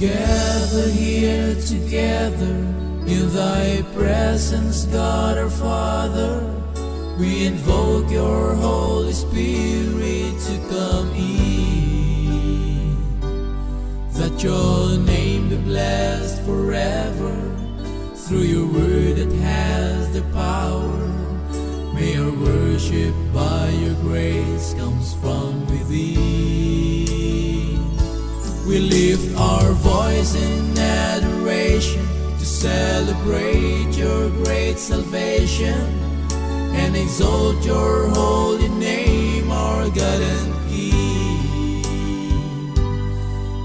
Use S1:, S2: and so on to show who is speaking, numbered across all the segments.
S1: gather here together in thy presence, God our Father. We invoke your Holy Spirit to come in, that your name be blessed forever through your word that has the power. May our worship by your grace comes from within. We lift our voice in adoration to celebrate your great salvation and exalt your holy name, our God and King.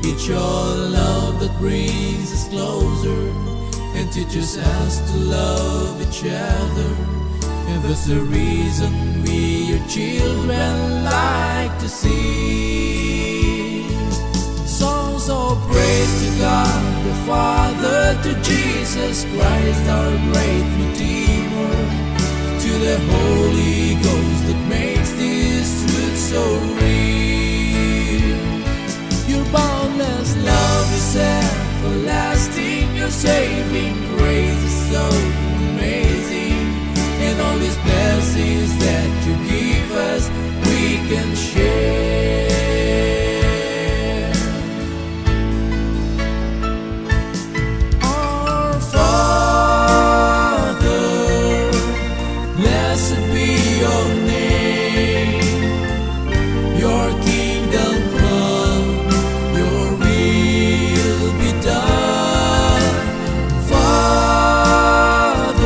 S1: It's your love that brings us closer and teaches us to love each other. And that's the reason we, your children, like to sing songs of praise to God the Father, to Jesus Christ our great Redeemer, to the Holy Ghost that makes this truth so real. Your boundless love is everlasting, your saving grace is so amazing, and all these blessings that you give us we can share. Our Father, blessed be your name. Your kingdom come, your will be done. Father,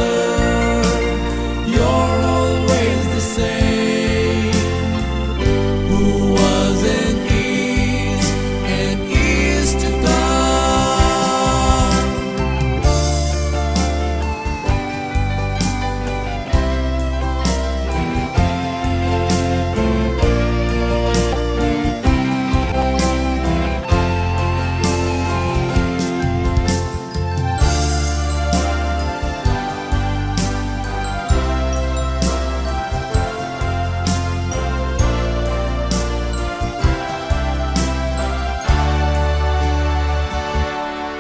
S1: you're always the same, who was and is to come.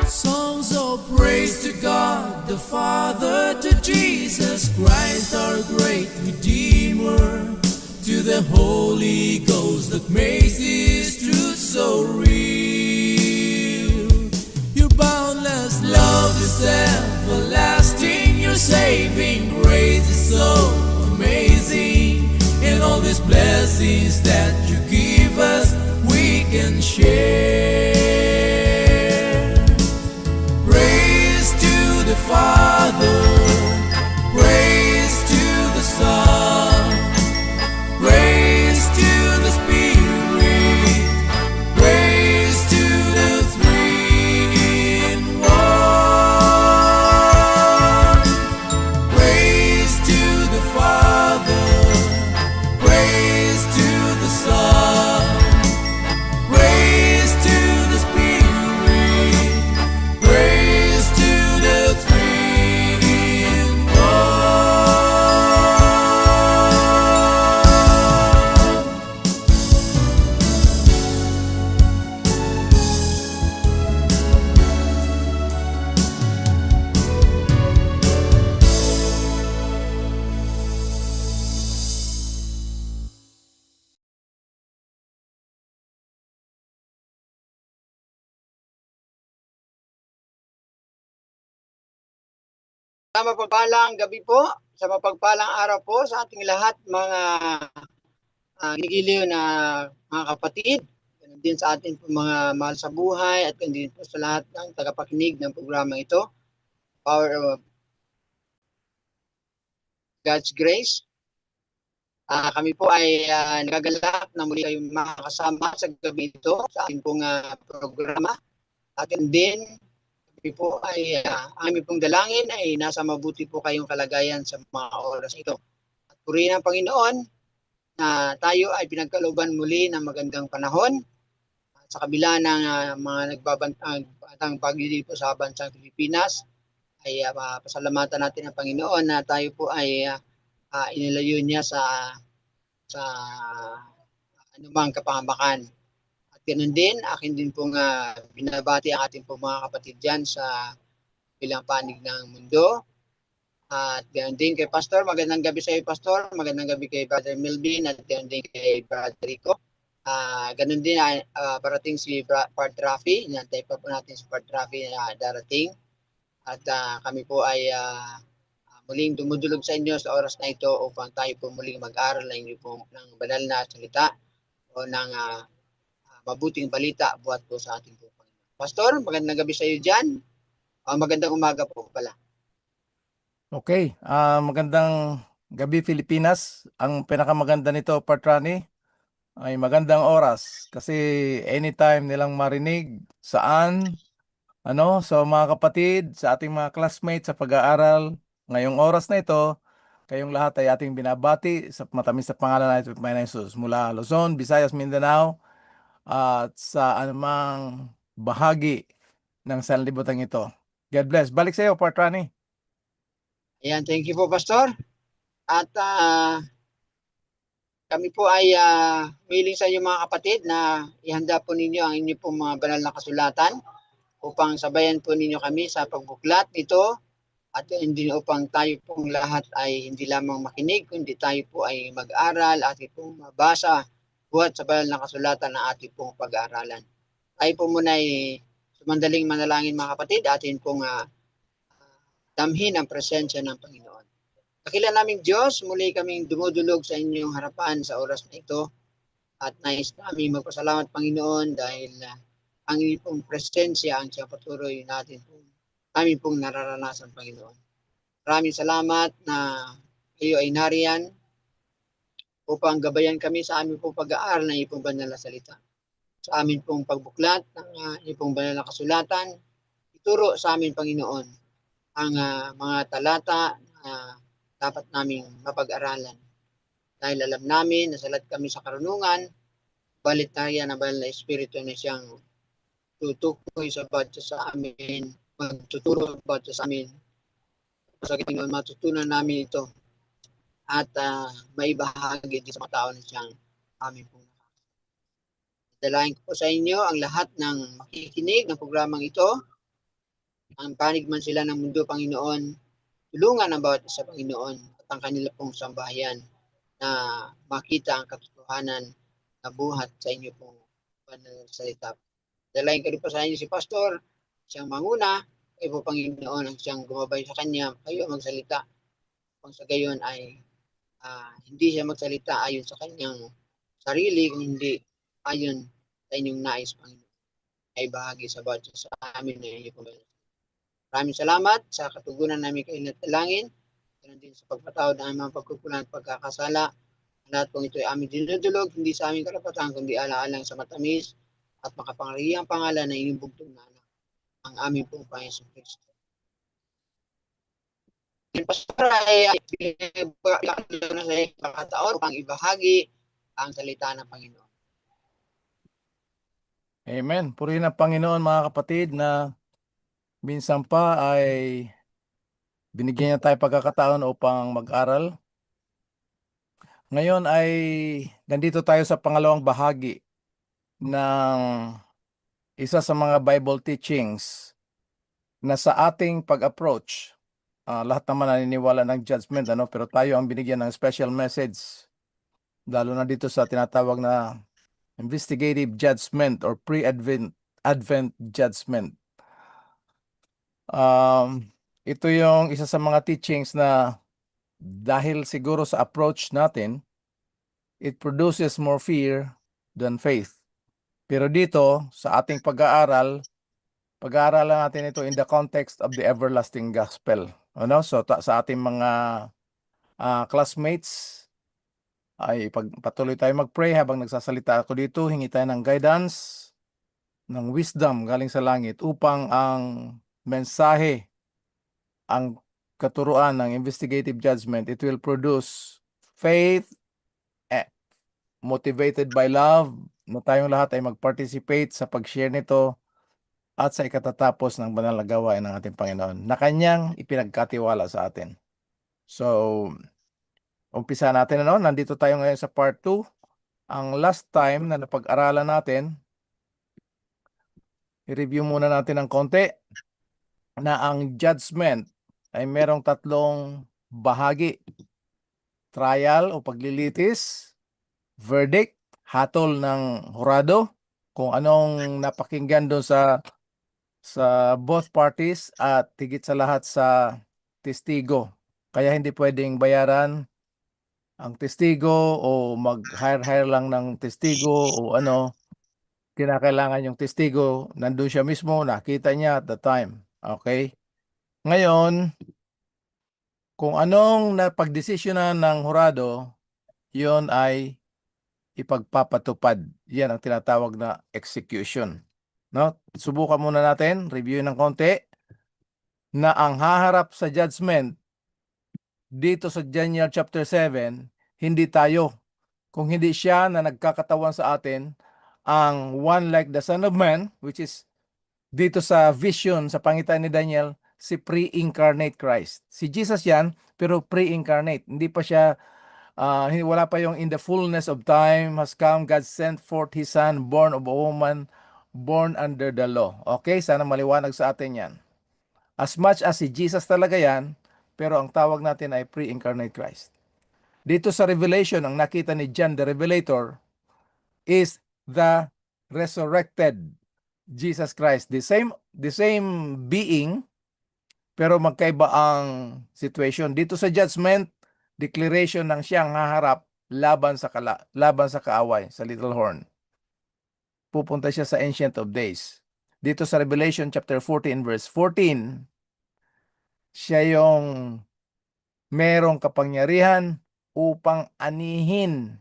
S1: Songs of praise to God the Father, to Jesus Christ our great Redeemer, to the Holy Ghost that makes this truth so real. Your boundless love is everlasting, your saving grace is so amazing, and all these blessings that you give us we can share. Praise to the Father, praise to the Son, praise to the Spirit, praise to the Three in One. Praise to the Father, praise to the Son, praise to the Spirit, praise to the Three in One.
S2: Sa mapagpalang gabi po, sa mapagpalang araw po sa ating lahat mga ginigiliw na mga kapatid, ganun din sa ating mga mahal sa buhay at ganun din po sa lahat ng tagapakinig ng programa ito, Power of God's Grace. Kami po ay nagagalak na muli kayong makakasama sa gabi ito sa ating pong programa. At din, kami po ay aming pong dalangin ay nasa mabuti po kayong kalagayan sa mga oras ito. At purihin ang Panginoon na tayo ay pinagkalooban muli ng magandang panahon sa kabila ng mga nagbabantang paglilipo sa bansang Pilipinas. Ay pasalamatan natin ang Panginoon na tayo po ay inilayo niya sa anumang kapahamakan. At ganun din, akin din pong binabati ang ating pong mga kapatid dyan sa bilang panig ng mundo. At ganun din kay Pastor, magandang gabi sa iyo Pastor, magandang gabi kay Brother Melvin at ganun din kay Brother Rico. Ganun din, parating si Part Rafi, inantay pa po natin si Part Rafi na darating. At kami po ay muling dumudulog sa inyo sa oras na ito upang tayo po muling mag-aral ng banal na salita o ng mabuting balita buhat po sa ating po. Pastor, magandang gabi sa iyo dyan. Magandang umaga po pala.
S3: Okay, magandang gabi Pilipinas. Ang pinakamaganda nito, Patrani, ay magandang oras kasi anytime nilang marinig saan, so mga kapatid, sa ating mga classmates sa pag-aaral, ngayong oras na ito, kayong lahat ay ating binabati sa matamis sa pangalan ng Panginoon Jesus mula Luzon, Visayas, Mindanao, at sa anumang bahagi ng sanlibutan ito. God bless. Balik sa iyo, Patrani.
S2: Ayan, thank you po Pastor. At kami po ay willing sa inyo mga kapatid na ihanda po ninyo ang inyo pong mga banal na kasulatan upang sabayan po ninyo kami sa pagbuklat nito at hindi upang tayo pong lahat ay hindi lamang makinig kundi tayo po ay mag-aral at pong mabasa buhat sa banal na kasulatan na ating pong pag-aaralan. Tayo po muna ay sumandaling manalangin mga kapatid, atin pong damhin ang presensya ng Panginoon. Dakila naming Diyos, muli kaming dumudulog sa inyong harapan sa oras na ito at nais namin magpasalamat Panginoon dahil ang inyong pong presensya ang siyang patuloy natin namin pong nararanasan Panginoon. Maraming salamat na kayo ay nariyan upang gabayan kami sa aming pong pag-aaral ng iyong banal na salita. Sa amin pong pagbuklat ng iyong banal na kasulatan, ituro sa amin Panginoon ang mga talata na dapat naming mapag-aralan. Dahil alam namin na salat kami sa karunungan, balit nariyan ang banal na Espiritu na siyang tutukoy sa bawat sa amin, magtuturo sa bawat sa amin. Sa Panginoon, matutunan namin ito at maibahagi din sa mga tao na siyang amin pong dalangin ko po sa inyo ang lahat ng makikinig ng programang ito. Ang panig man sila ng mundo, Panginoon, tulungan ang bawat isa, Panginoon, at ang kanila pong sambahayan na makita ang katotohanan na buhat sa inyo pong banal salita. Dalangin ko rin po sa inyo si Pastor, siyang manguna, kayo po, Panginoon, ang siyang gumabay sa kanya, kayo magsalita. Kung sa gayon ay hindi siya magsalita ayon sa kanyang sarili, kung hindi ayon sa inyong nais, Panginoon, ay bahagi sa bawat sa amin na inyo pong banal. Maraming salamat sa katugunan namin kayo natalangin. Ganun din sa pagpatawad ng aming mga pagkukulang at pagkakasala. Lahat pong ito ay aming dinudulog, hindi sa aming karapatan, kundi ala-alang sa matamis at makapangyarihang pangalan na inibugtong na anak, ang aming pong Panginoon Kristo. Yung pastor ay na sa pagkataon upang ibahagi ang salita ng Panginoon.
S3: Amen. Purihin ang Panginoon mga kapatid na minsan pa ay binigyan niya tayo pagkakataon upang mag-aral. Ngayon ay nandito tayo sa pangalawang bahagi ng isa sa mga Bible teachings na sa ating pag-approach. Lahat naman naniniwala ng judgment, pero tayo ang binigyan ng special message. Lalo na dito sa tinatawag na investigative judgment or pre-advent judgment. Ito yung isa sa mga teachings na dahil siguro sa approach natin, it produces more fear than faith. Pero dito, sa ating pag-aaralan natin ito in the context of the everlasting gospel. So sa ating mga classmates, ay patuloy tayo mag-pray habang nagsasalita ako dito. Hingi tayo ng guidance, ng wisdom galing sa langit upang ang mensahe, ang katuruan ng investigative judgment, it will produce faith, motivated by love, na tayong lahat ay mag-participate sa pag-share nito at sa ikatatapos ng banal na gawain ng ating Panginoon na kanyang ipinagkatiwala sa atin. So, umpisa natin, nandito tayo ngayon sa part 2. Ang last time na napag-aralan natin i-review muna natin ng konti na ang judgment ay merong tatlong bahagi. Trial o paglilitis, verdict, hatol ng hurado, kung anong napakinggan doon sa both parties at higit sa lahat sa testigo. Kaya hindi pwedeng bayaran ang testigo o mag-hire lang ng testigo o ano. Kinakailangan yung testigo, nandun siya mismo, nakita niya at the time. Okay? Ngayon, kung anong napagdesisyonan ng hurado, yon ay ipagpapatupad. Yan ang tinatawag na execution. No? Subukan muna natin, review ng konti, na ang haharap sa judgment dito sa Daniel chapter 7, hindi tayo. Kung hindi siya na nagkakatawan sa atin, ang one like the Son of Man, which is dito sa vision, sa pangitan ni Daniel, si pre-incarnate Christ. Si Jesus yan, pero pre-incarnate. Hindi pa siya, wala pa yung in the fullness of time has come, God sent forth His Son, born of a woman, born under the law. Okay, sana maliwanag sa atin yan. As much as si Jesus talaga yan, pero ang tawag natin ay pre-incarnate Christ. Dito sa Revelation, ang nakita ni John the Revelator is the resurrected Jesus Christ. The same being, pero magkaiba ang situation. Dito sa judgment, declaration ng siyang haharap laban sa kaaway, sa little horn. Pupunta siya sa Ancient of Days. Dito sa Revelation chapter 14 verse 14, siya yung merong kapangyarihan upang anihin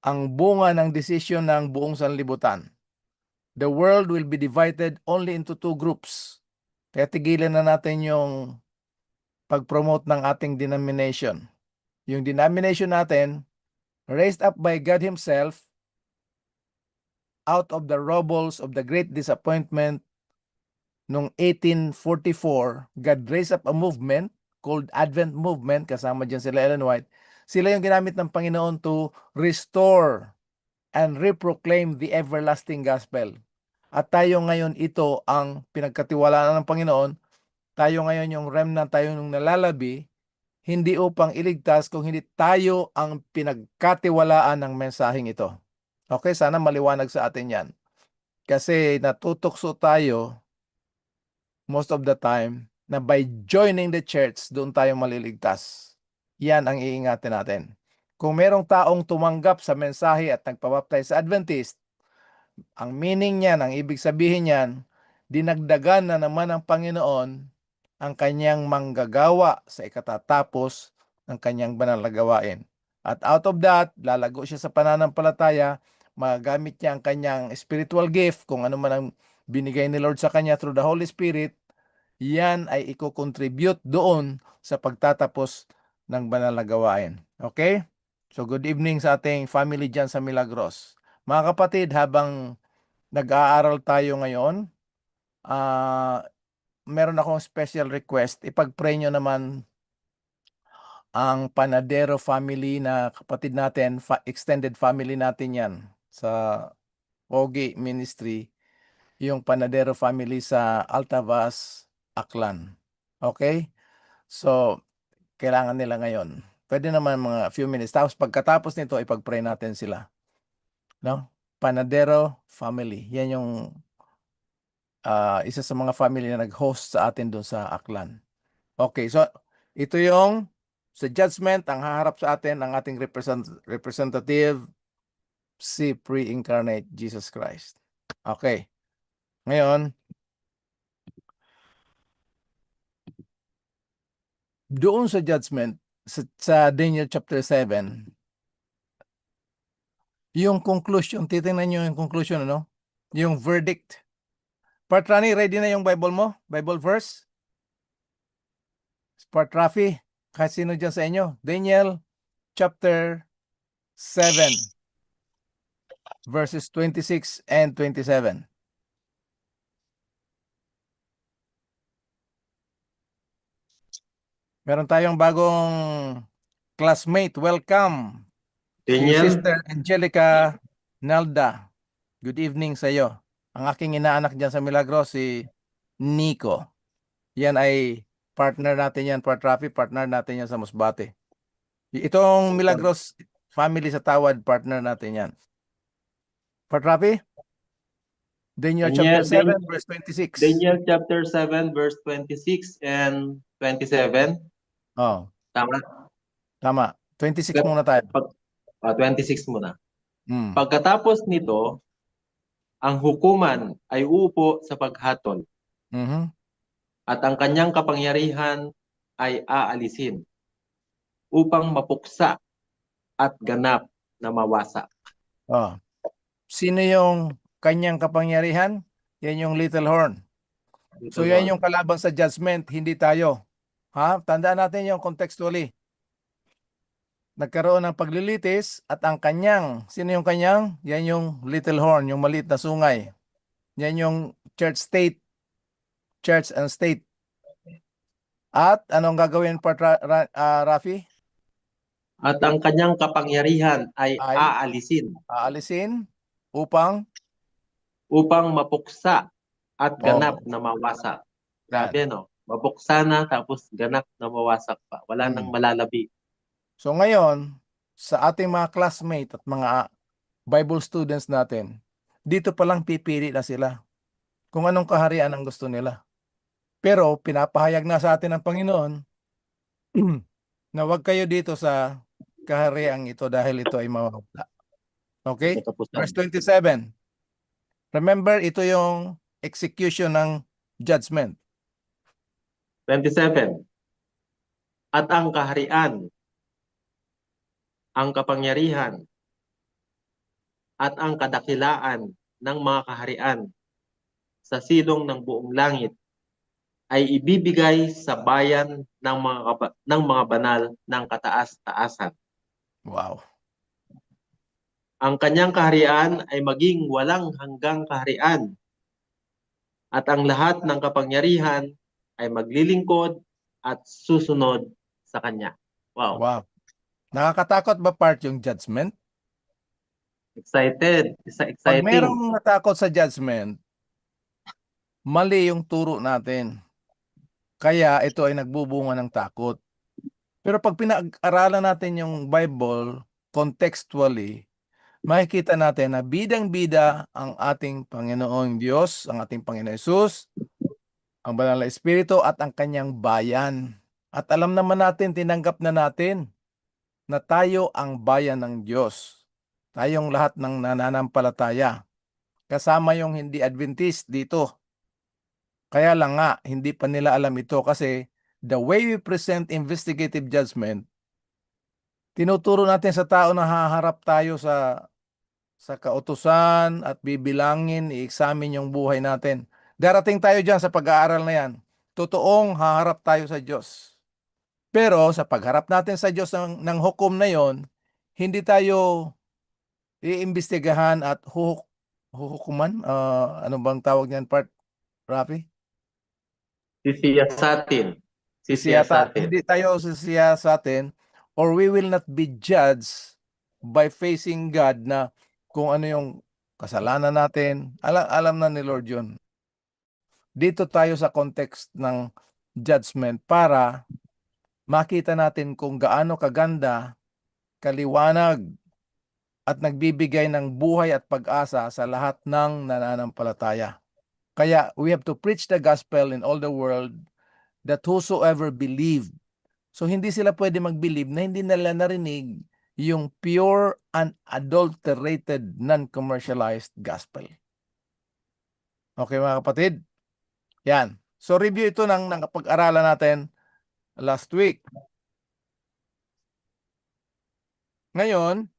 S3: ang bunga ng desisyon ng buong sanlibutan. The world will be divided only into two groups. Kaya tigilan na natin yung pag-promote ng ating denomination. Yung denomination natin, raised up by God Himself out of the rubbles of the great disappointment noong 1844, God raised up a movement called Advent Movement, kasama dyan sila Ellen White. Sila yung ginamit ng Panginoon to restore and reproclaim the everlasting gospel. At tayo ngayon, ito ang pinagkatiwalaan ng Panginoon. Tayo ngayon yung remnant, tayo nung nalalabi, hindi upang iligtas, kung hindi tayo ang pinagkatiwalaan ng mensaheng ito. Okay, sana maliwanag sa atin yan. Kasi natutokso tayo most of the time na by joining the church, doon tayo maliligtas. Yan ang iingatan natin. Kung merong taong tumanggap sa mensahe at nagpabaptize sa Adventist, ang meaning niyan, ang ibig sabihin niyan, dinagdagan na naman ng Panginoon ang kanyang manggagawa sa ikatatapos ng kanyang banal na gawain. At out of that, lalago siya sa pananampalataya, magagamit niya ang kanyang spiritual gift, kung ano man ang binigay ni Lord sa kanya through the Holy Spirit, yan ay i-contribute doon sa pagtatapos ng banal na gawain. Okay? So good evening sa ating family dyan sa Milagros. Mga kapatid, habang nag-aaral tayo ngayon, meron akong special request. Ipag-pray nyo naman ang Panadero family na kapatid natin, extended family natin yan sa Pogi Ministry, yung Panadero family sa Altavas, Aklan. Okay? So, kailangan nila ngayon. Pwede naman mga few minutes. Tapos pagkatapos nito, ipag-pray natin sila. No? Panadero family. Yan yung isa sa mga family na nag-host sa atin doon sa Aklan. Okay, so ito yung sa judgment, ang haharap sa atin, ang ating representative, si pre-incarnate Jesus Christ. Okay. Ngayon, doon sa judgment, sa Daniel chapter 7, yung conclusion, titingnan nyo yung conclusion, ano? Yung verdict. Part Rani, ready na yung Bible mo? Bible verse? Part Rafi, kahit sino dyan sa inyo? Daniel chapter 7, verses 26 and 27. Meron tayong bagong classmate. Welcome. Si
S4: Daniel,
S3: Sister Angelica Nalda. Good evening sa iyo. Ang aking inaanak dyan sa Milagros, si Nico. Yan ay partner natin yan, Rafi, partner natin yan sa Masbate. Itong Milagros family sa Tawad, partner natin yan. Rafi, Daniel chapter 7, verse 26.
S4: Daniel chapter 7, verse 26 and 27.
S3: Oh,
S4: Tama?
S3: tama. 26 muna tayo.
S4: 26 muna.
S3: Hmm.
S4: Pagkatapos nito, ang hukuman ay uupo sa paghatol
S3: Mhm.
S4: at ang kanyang kapangyarihan ay aalisin upang mapuksa at ganap na mawasak.
S3: Oh. Sino yung kanyang kapangyarihan? Yan yung little horn. So yan yung kalaban sa judgment, hindi tayo. Ha? Tandaan natin yung contextually. Nagkaroon ng paglilitis at ang kanyang, sino yung kanyang? Yan yung little horn, yung maliit na sungay. Yan yung church and state. At anong gagawin pa, Rafi?
S4: At ang kanyang kapangyarihan ay aalisin
S3: Aalisin upang
S4: mapuksa at ganap na mawasak. Grabe, no? Mapuksa na tapos ganap na mawasak pa. Wala nang malalabi.
S3: So ngayon, sa ating mga classmate at mga Bible students natin, dito pa lang pipili na sila kung anong kaharian ang gusto nila. Pero pinapahayag na sa atin ng Panginoon na huwag kayo dito sa kahariang ito dahil ito ay mawawala. Okay? Verse 27. Remember, ito yung execution ng judgment.
S4: 27. At ang kaharian, ang kapangyarihan, at ang kadakilaan ng mga kaharian sa silong ng buong langit ay ibibigay sa bayan ng mga banal ng kataas-taasan.
S3: Wow.
S4: Ang kanyang kaharian ay maging walang hanggang kaharian, at ang lahat ng kapangyarihan ay maglilingkod at susunod sa kanya. Wow.
S3: Wow. Nakakatakot ba part yung judgment?
S4: Excited.
S3: Pag
S4: Exciting.
S3: merong natakot sa judgment, mali yung turo natin. Kaya ito ay nagbubunga ng takot. Pero pag pinag-aralan natin yung Bible contextually, makikita natin na bidang-bida ang ating Panginoong Diyos, ang ating Panginoon Hesus, ang Banal na Espiritu at ang kanyang bayan. At alam naman natin, tinanggap na natin na tayo ang bayan ng Diyos. Tayong lahat ng nananampalataya. Kasama yung hindi Adventist dito. Kaya lang nga, hindi pa nila alam ito kasi the way we present investigative judgment, tinuturo natin sa tao na haharap tayo sa kautusan at bibilangin, i-examine yung buhay natin. Darating tayo dyan sa pag-aaral na yan. Totoong haharap tayo sa Diyos. Pero sa pagharap natin sa Diyos ng hukom na yon, hindi tayo iimbestigahan at huhukuman. Ano bang tawag niyan, Rafi?
S4: Sisiyasatin.
S3: Hindi tayo sisiyasatin or we will not be judged by facing God na kung ano yung kasalanan natin. Alam na ni Lord yun. Dito tayo sa context ng judgment para makita natin kung gaano kaganda, kaliwanag, at nagbibigay ng buhay at pag-asa sa lahat ng nananampalataya. Kaya we have to preach the gospel in all the world that whosoever believe. So hindi sila pwede mag-believe na hindi nila narinig yung pure, unadulterated, non-commercialized gospel. Okay mga kapatid? Yan. So review ito ng pag-aralan natin last week. Ngayon,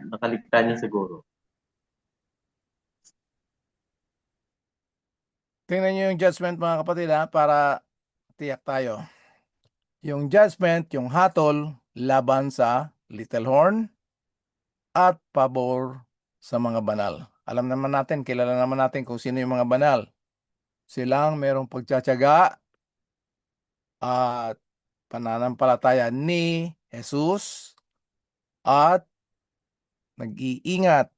S4: Nakaligtan niya siguro.
S3: tingnan nyo yung judgment mga kapatid para tiyak tayo. Yung judgment, yung hatol, laban sa little horn at pabor sa mga banal. Alam naman natin, kilala naman natin kung sino yung mga banal. Silang merong pagtsatsaga at pananampalataya ni Jesus at nag-iingat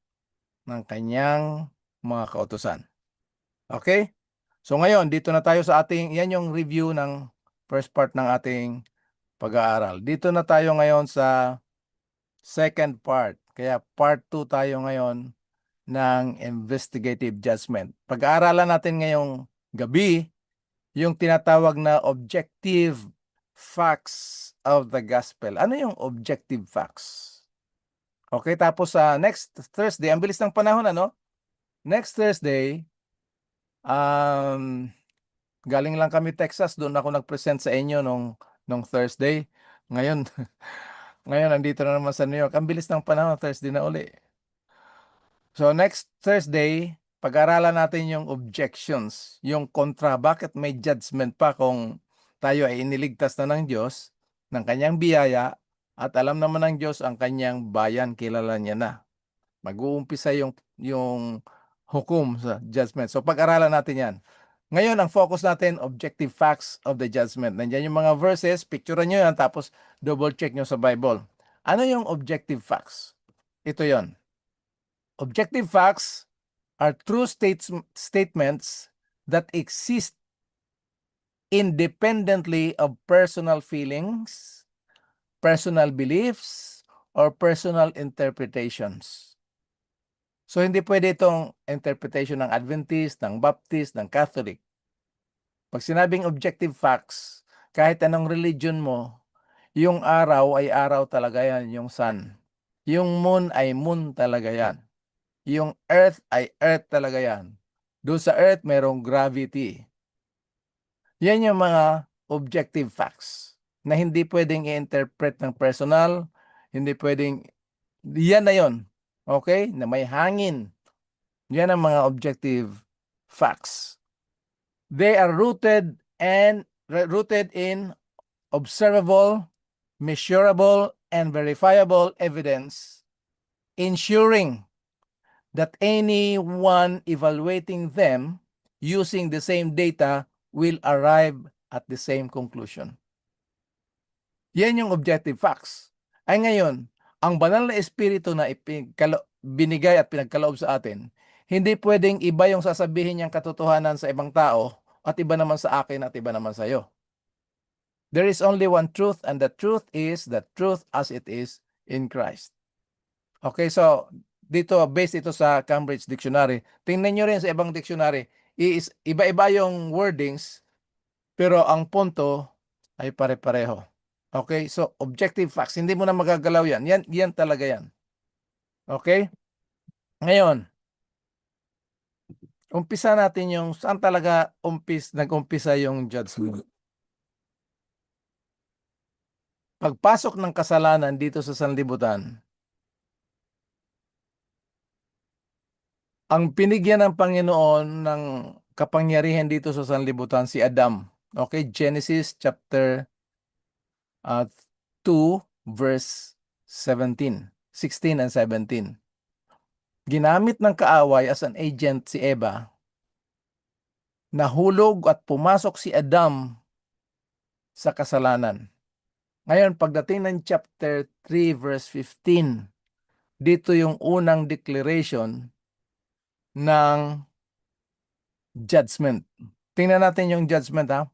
S3: ng kanyang mga kautusan. Okay? So ngayon, dito na tayo sa yan yung review ng first part ng ating pag-aaral. Dito na tayo ngayon sa second part. Kaya part 2 tayo ngayon ng investigative judgment. Pag-aaralan natin ngayong gabi yung tinatawag na objective facts of the gospel. Ano yung objective facts? Okay, tapos sa next Thursday, ang bilis ng panahon, ano? Next Thursday, galing lang kami Texas, doon ako nag-present sa inyo nung Thursday. Ngayon, ngayon nandito na naman sa New York. Ang bilis ng panahon, Thursday na uli. So next Thursday, pag-aralan natin yung objections, yung kontra, bakit may judgment pa kung tayo ay iniligtas na ng Diyos, ng kanyang biyaya, at alam naman ng Diyos ang kanyang bayan, kilala niya na. Mag-uumpisa yung hukom sa judgment. So pag-aralan natin yan. Ngayon, ang focus natin, objective facts of the judgment. Nandiyan yung mga verses, picturean nyo yan, tapos double check nyo sa Bible. Ano yung objective facts? Ito yon. Objective facts are true statements that exist independently of personal feelings, personal beliefs, or personal interpretations. So hindi pwede itong interpretation ng Adventist, ng Baptist, ng Catholic. Pag sinabing objective facts, kahit anong religion mo, yung araw ay araw talaga yan, yung sun. Yung moon ay moon talaga yan. Yung earth ay earth talaga yan. Doon sa earth, mayroong gravity. Yan yung mga objective facts na hindi pwedeng i-interpret ng personal, hindi pwedeng, yan na yon. Okay? Na may hangin. Yan ang mga objective facts. They are rooted in observable, measurable, and verifiable evidence, ensuring that anyone evaluating them using the same data will arrive at the same conclusion. Yan yung objective facts. Ay ngayon, ang banal na espiritu na binigay at pinagkaloob sa atin, hindi pwedeng iba yung sasabihin niyang katotohanan sa ibang tao at iba naman sa akin at iba naman sa iyo. There is only one truth, and the truth is the truth as it is in Christ. Okay, so dito, based ito sa Cambridge Dictionary. Tingnan nyo rin sa ibang dictionary. Iba-iba yung wordings, pero ang punto ay pare-pareho. Okay, so objective facts. Hindi mo na magagalaw yan. Yan talaga yan. Okay? Ngayon, umpisa natin yung saan talaga nag-umpisa yung judgment. Pagpasok ng kasalanan dito sa sanlibutan, ang pinigyan ng Panginoon ng kapangyarihan dito sa sanlibutan si Adam. Okay, Genesis chapter 2 verse 17, 16 and 17. Ginamit ng kaaway as an agent si Eva. Nahulog at pumasok si Adam sa kasalanan. Ngayon, pagdating ng chapter 3 verse 15, dito yung unang declaration ng judgment. Tingnan natin yung judgment, ha.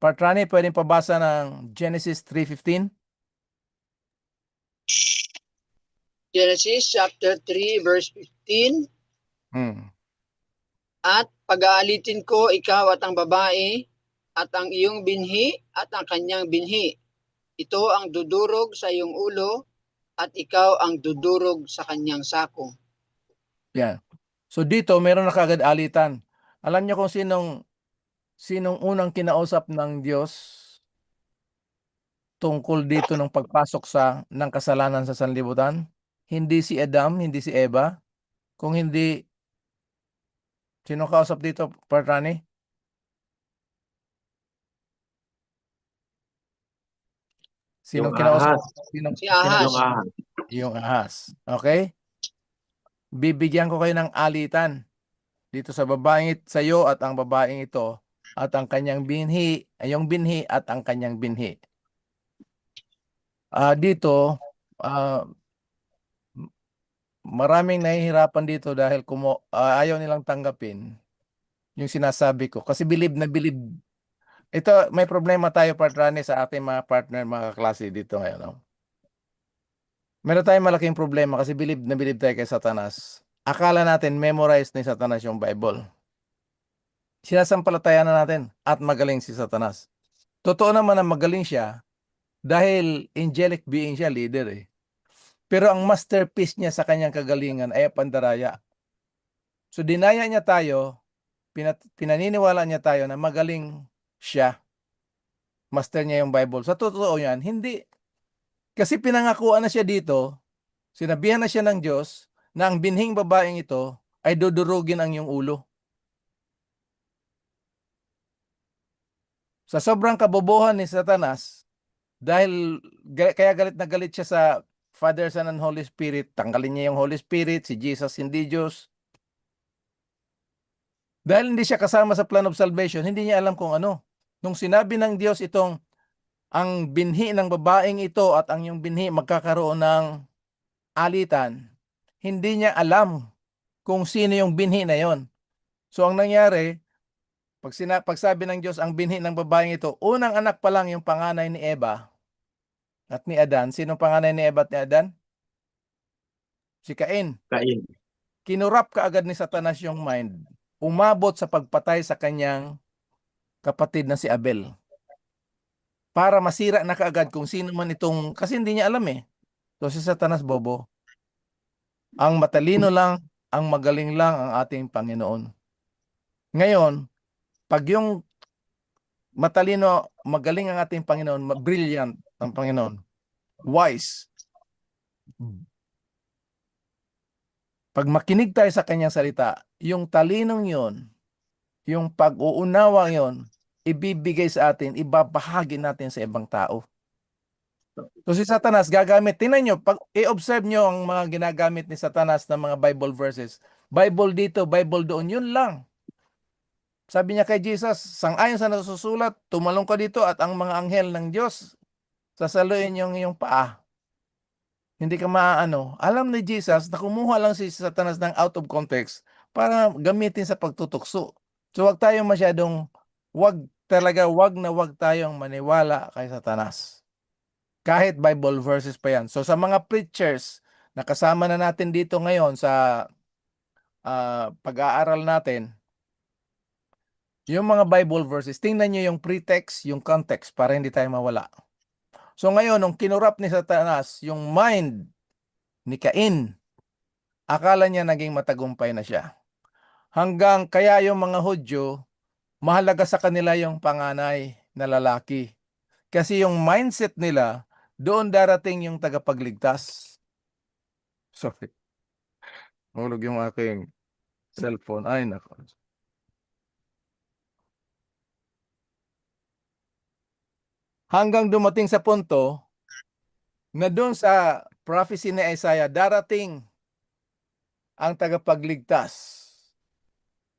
S3: Partrani, pwedeng pabasa ng Genesis 3:15?
S2: Genesis chapter 3 verse 15. At pag-aalitin ko ikaw at ang babae at ang iyong binhi at ang kanyang binhi. Ito ang dudurog sa iyong ulo at ikaw ang dudurog sa kanyang sako.
S3: Yan. So dito, meron na kagad alitan. Alam niyo kung sinong unang kinausap ng Diyos tungkol dito ng pagpasok ng kasalanan sa sanlibutan? Hindi si Adam, hindi si Eva. Kung hindi, sino kausap dito, Partrani? Sinong
S4: Yung
S3: kinausap?
S4: ahas.
S2: Si Ahas.
S4: Yung ahas.
S3: Yung ahas. Okay? Bibigyan ko kayo ng alitan dito sa iyo at ang babaeng ito at ang kanyang binhi, yung binhi at ang kanyang binhi. Dito, maraming nahihirapan dito dahil ayaw nilang tanggapin yung sinasabi ko. Kasi believe na believe. Ito, may problema tayo, Patrani, sa ating mga partner, mga kaklase dito ngayon. No? Meron tayong malaking problema kasi believe na believe tayo kay Satanas. Akala natin memorize ni Satanas yung Bible. Sinasampalataya na natin at magaling si Satanas. Totoo naman na magaling siya dahil angelic being siya, leader eh. Pero ang masterpiece niya sa kanyang kagalingan ay pandaraya. So dinaya niya tayo, pinaniniwala niya tayo na magaling siya. Master niya yung Bible. Sa totoo yan, hindi. Kasi pinangakuan na siya dito, sinabihan na siya ng Diyos na ang binhing babaeng ito ay dudurugin ang iyong ulo. Sa sobrang kabobohan ni Satanas, dahil kaya galit na galit siya sa Father, Son, and Holy Spirit, tanggalin niya yung Holy Spirit, si Jesus hindi Diyos. Dahil hindi siya kasama sa plan of salvation, hindi niya alam kung ano. Nung sinabi ng Diyos itong, ang binhi ng babaeng ito at ang iyong binhi magkakaroon ng alitan, hindi niya alam kung sino yung binhi na yon. So ang nangyari, pag sabi ng Diyos ang binhi ng babaeng ito, unang anak pa lang yung panganay ni Eva at ni Adan. Sino panganay ni Eva at ni Adan? Si Cain.
S4: Kain.
S3: Kinurap kaagad ni Satanas yung mind. Umabot sa pagpatay sa kanyang kapatid na si Abel. Para masira na kaagad kung sino man itong, kasi hindi niya alam eh. So si Satanas bobo. Ang matalino lang, ang magaling lang ang ating Panginoon. Ngayon, pag yung matalino, magaling ang ating Panginoon, brilliant ang Panginoon, wise. Pag makinig tayo sa kanyang salita, yung talinong yon, yung pag-uunawa yon, ibibigay sa atin, ibabahagi natin sa ibang tao. So si Satanas gagamit, tingnan nyo, pag i-observe nyo ang mga ginagamit ni Satanas ng mga Bible verses, Bible dito, Bible doon, yun lang. Sabi niya kay Jesus, sangayon sa nasusulat, tumalong ka dito at ang mga anghel ng Diyos, sasaluin yung iyong paa. Hindi ka maaano. Alam ni Jesus na kumuha lang si Satanas ng out of context para gamitin sa pagtutukso. So wag tayong masyadong, wag tayong maniwala kay Satanas. Kahit Bible verses pa yan. So sa mga preachers na kasama na natin dito ngayon sa pag-aaral natin, yung mga Bible verses, tingnan nyo yung pretext, yung context para hindi tayo mawala. So ngayon, nung kinurap ni Satanas yung mind ni Cain, akala niya naging matagumpay na siya. Hanggang kaya yung mga Hudyo, mahalaga sa kanila yung panganay na lalaki. Kasi yung mindset nila, doon darating yung tagapagligtas. Sorry. Hulog yung aking cellphone. Ay, nako. Hanggang dumating sa punto na doon sa prophecy ni Isaiah, darating ang tagapagligtas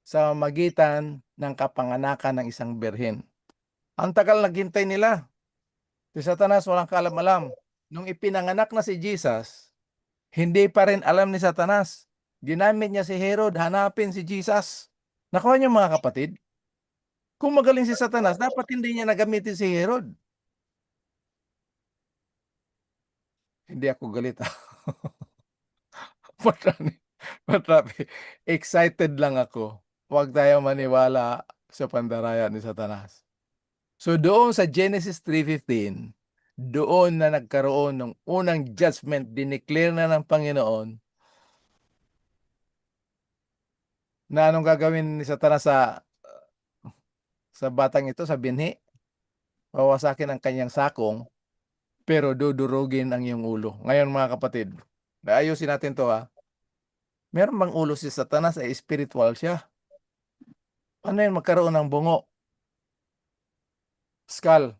S3: sa magitan ng kapanganakan ng isang birhen. Ang tagal naghintay nila. Si Satanas walang kaalam-alam. Nung ipinanganak na si Jesus, hindi pa rin alam ni Satanas. Ginamit niya si Herod, hanapin si Jesus. Nakuha niyo mga kapatid? Kung magaling si Satanas, dapat hindi niya nagamitin si Herod. Hindi ako galit. Patrapi. Excited lang ako. Huwag tayo maniwala sa pandaraya ni Satanas. So doon sa Genesis 3:15, doon na nagkaroon ng unang judgment, dineclare na ng Panginoon na anong gagawin ni Satanas sa batang ito, sa binhi. Wawasakin ang kanyang sakong, pero dudurugin ang iyong ulo. Ngayon mga kapatid, ayusin natin to ha. Meron bang ulo si Satanas ay spiritual siya? Ano yun magkaroon ng bungo? Skull.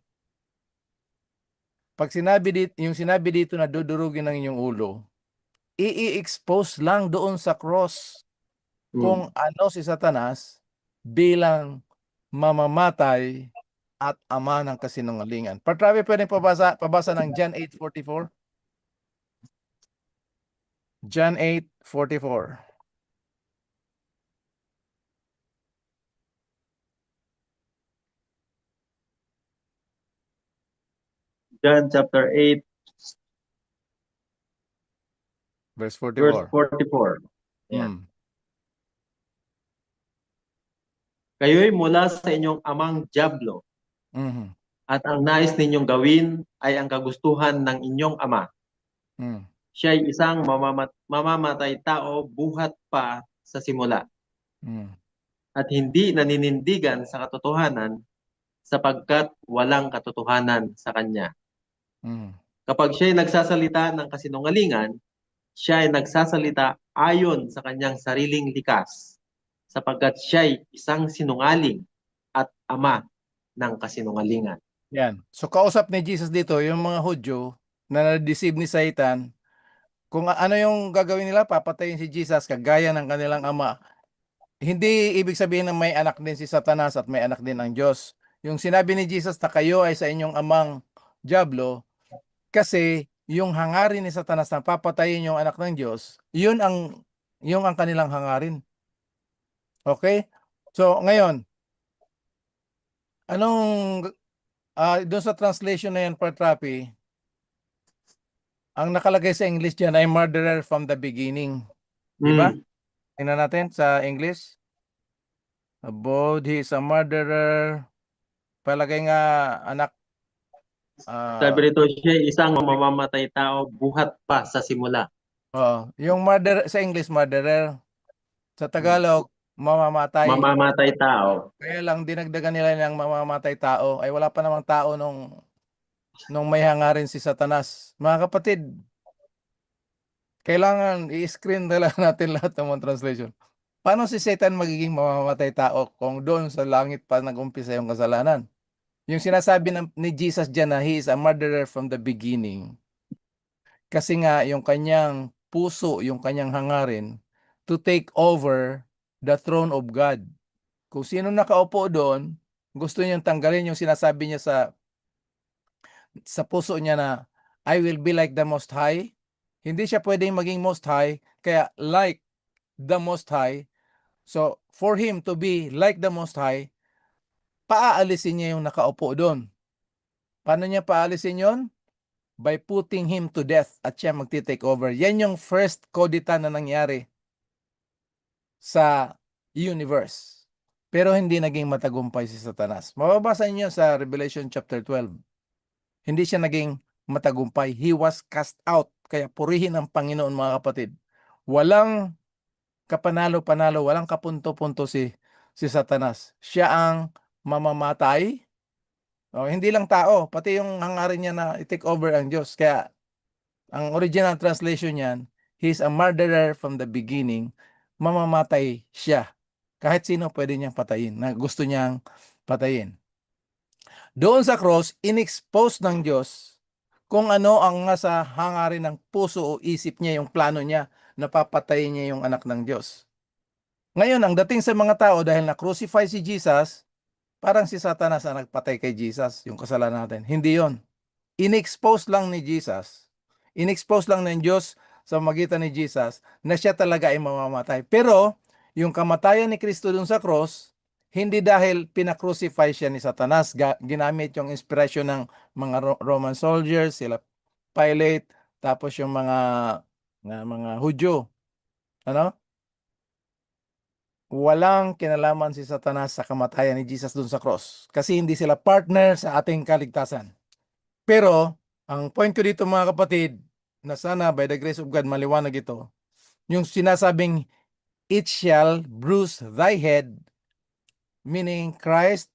S3: Pag sinabi dito na dudurugin ng inyong ulo, i-expose lang doon sa cross kung ano si Satanas bilang mamamatay at ama ng kasinungalingan. Patrabi, pwedeng pabasa ng John 8:44? John 8:44.
S4: John chapter 8,
S3: Verse
S4: verse
S3: 44.
S4: 44. Ayan.
S3: Mm.
S4: Kayo'y mula sa inyong amang dyablo,
S3: Mhm.
S4: at ang nais ninyong gawin ay ang kagustuhan ng inyong ama.
S3: Mm.
S4: Siya'y isang mamamatay tao buhat pa sa simula,
S3: Mm.
S4: at hindi naninindigan sa katotohanan sapagkat walang katotohanan sa kanya.
S3: Mm.
S4: Kapag siya'y nagsasalita ng kasinungalingan, siya ay nagsasalita ayon sa kanyang sariling likas, sapagkat siya'y isang sinungaling at ama ng kasinungalingan.
S3: Yan. So kausap ni Jesus dito yung mga Hudyo na na-deceive ni Satan. Kung ano yung gagawin nila, papatayin si Jesus kagaya ng kanilang ama. Hindi ibig sabihin na may anak din si Satanas at may anak din ang Diyos. Yung sinabi ni Jesus na kayo ay sa inyong amang dyablo, kasi yung hangarin ni Satanas na papatayin yung anak ng Diyos, yung ang kanilang hangarin. Okay? So ngayon, anong doon sa translation na yan, Partrapi, ang nakalagay sa English diyan ay murderer from the beginning. Di ba?
S4: Mm.
S3: Tingnan natin sa English. Abode, he is a murderer. Palagay nga anak.
S4: Sabi rito, siya'y isang mamamatay tao buhat pa sa simula.
S3: Yung murder sa English, murderer. Sa Tagalog, mamamatay.
S4: Mamamatay tao.
S3: Kaya lang dinagdagan nila ng mamamatay tao. Ay wala pa namang tao nung may hangarin si Satanas. Mga kapatid, kailangan i-screen nila natin lahat ng mga translation. Paano si Satan magiging mamamatay tao kung doon sa langit pa nag-umpisa yung kasalanan? Yung sinasabi ni Jesus dyan na he is a murderer from the beginning. Kasi nga yung kanyang puso, yung kanyang hangarin to take over the throne of God. Kung sino nakaupo doon, gusto niyang tanggalin yung sinasabi niya sa puso niya na I will be like the Most High. Hindi siya pwedeng maging Most High, kaya like the Most High. So, for him to be like the Most High, paaalisin niya yung nakaupo doon. Paano niya paalisin yon? By putting him to death at siya magti-take over. Yan yung first kudita na nangyari sa universe. Pero hindi naging matagumpay si Satanas. Mababasa niyo sa Revelation chapter 12. Hindi siya naging matagumpay. He was cast out. Kaya purihin ang Panginoon, mga kapatid. Walang kapanalo-panalo, walang kapunto-punto si Satanas. Siya ang mamamatay. Hindi lang tao, pati yung hangarin niya na i-take over ang Diyos. Kaya ang original translation niyan, he's a murderer from the beginning. Mamamatay siya. Kahit sino pwede niyang patayin, na gusto niyang patayin. Doon sa cross, inexpose ng Diyos kung ano ang nasa hangarin ng puso o isip niya, yung plano niya, na papatayin niya yung anak ng Diyos. Ngayon, ang dating sa mga tao, dahil na-crucify si Jesus, parang si Satanas ang nagpatay kay Jesus, yung kasalanan natin. Hindi yon. In-expose lang ni Jesus, in-expose lang ng Diyos sa magitan ni Jesus na siya talaga ay mamamatay. Pero, yung kamatayan ni Kristo dun sa cross, hindi dahil pinakrucify siya ni Satanas, ginamit yung inspiration ng mga Roman soldiers, sila Pilate, tapos yung mga Hudyo. Ano? Walang kinalaman si Satanas sa kamatayan ni Jesus dun sa cross. Kasi hindi sila partner sa ating kaligtasan. Pero, ang point ko dito, mga kapatid, na sana by the grace of God maliwanag ito, yung sinasabing, it shall bruise thy head, meaning Christ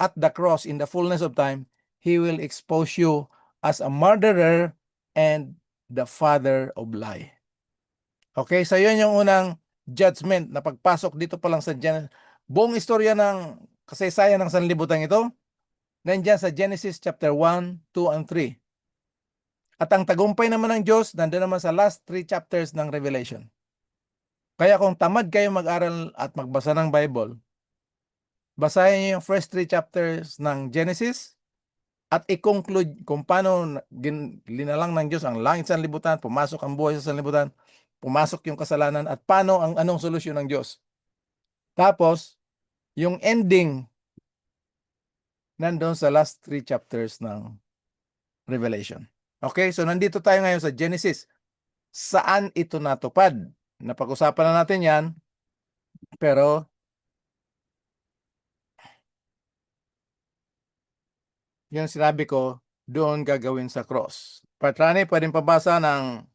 S3: at the cross in the fullness of time, he will expose you as a murderer and the father of lie. Okay, so yun yung unang judgment na pagpasok dito pa lang sa buong istorya ng kasaysayan ng sanlibutan ito, nandyan sa Genesis chapter 1, 2, and 3. At ang tagumpay naman ng Diyos, nandun naman sa last 3 chapters ng Revelation. Kaya kung tamad kayo mag-aral at magbasa ng Bible, basahin niyo yung first 3 chapters ng Genesis at i-conclude kung paano linalang ng Diyos ang langit sa sanlibutan, pumasok ang buhay sa sanlibutan. pumasok yung kasalanan at paano anong solusyon ng Diyos. Tapos, yung ending nandoon sa last 3 chapters ng Revelation. Okay, so nandito tayo ngayon sa Genesis. Saan ito natupad? Napag-usapan na natin yan, pero yung sinabi ko, doon gagawin sa cross. Patrani, pwedeng pabasa ng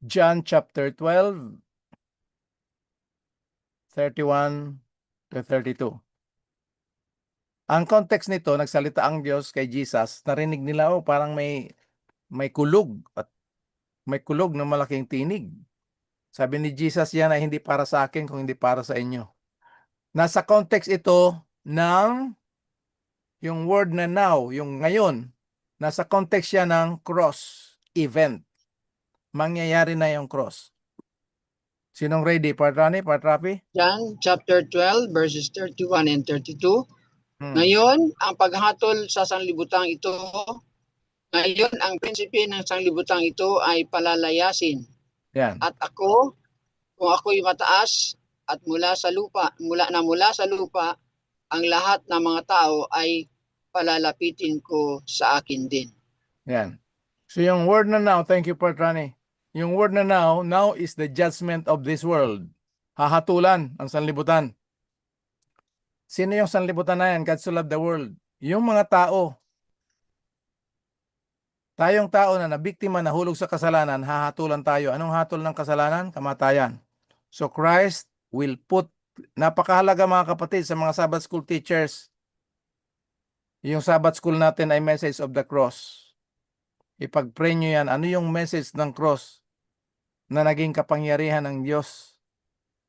S3: John chapter 12, 31 to 32. Ang context nito, nagsalita ang Diyos kay Jesus, narinig nila, oh, parang may kulog at may kulog na malaking tinig. Sabi ni Jesus, yan ay hindi para sa akin kung hindi para sa inyo. Nasa context ito ng yung word na now, yung ngayon, nasa context siya ng cross event. Mangyayari na yung cross. Sinong ready? Patrani, Patrapi?
S2: John chapter 12 verses 31 and 32. Ngayon, ang paghatol sa sanglibutang ito, ngayon ang prinsipe ng sanglibutang ito ay palalayasin.
S3: Yan.
S2: At ako, kung ako'y mataas at mula sa lupa, mula sa lupa, ang lahat ng mga tao ay palalapitin ko sa akin din.
S3: Yan. So yung word na now, thank you Patrani. Yung word na now is the judgment of this world. Hahatulan ang sanlibutan. Sino yung sanlibutan na yan? God so loved the world. Yung mga tao. Tayong tao na nabiktima, nahulog sa kasalanan, hahatulan tayo. Anong hatol ng kasalanan? Kamatayan. So Christ will put, napakahalaga mga kapatid sa mga Sabbath school teachers. Yung Sabbath school natin ay message of the cross. Ipag-pray nyo yan. Ano yung message ng cross na naging kapangyarihan ng Diyos?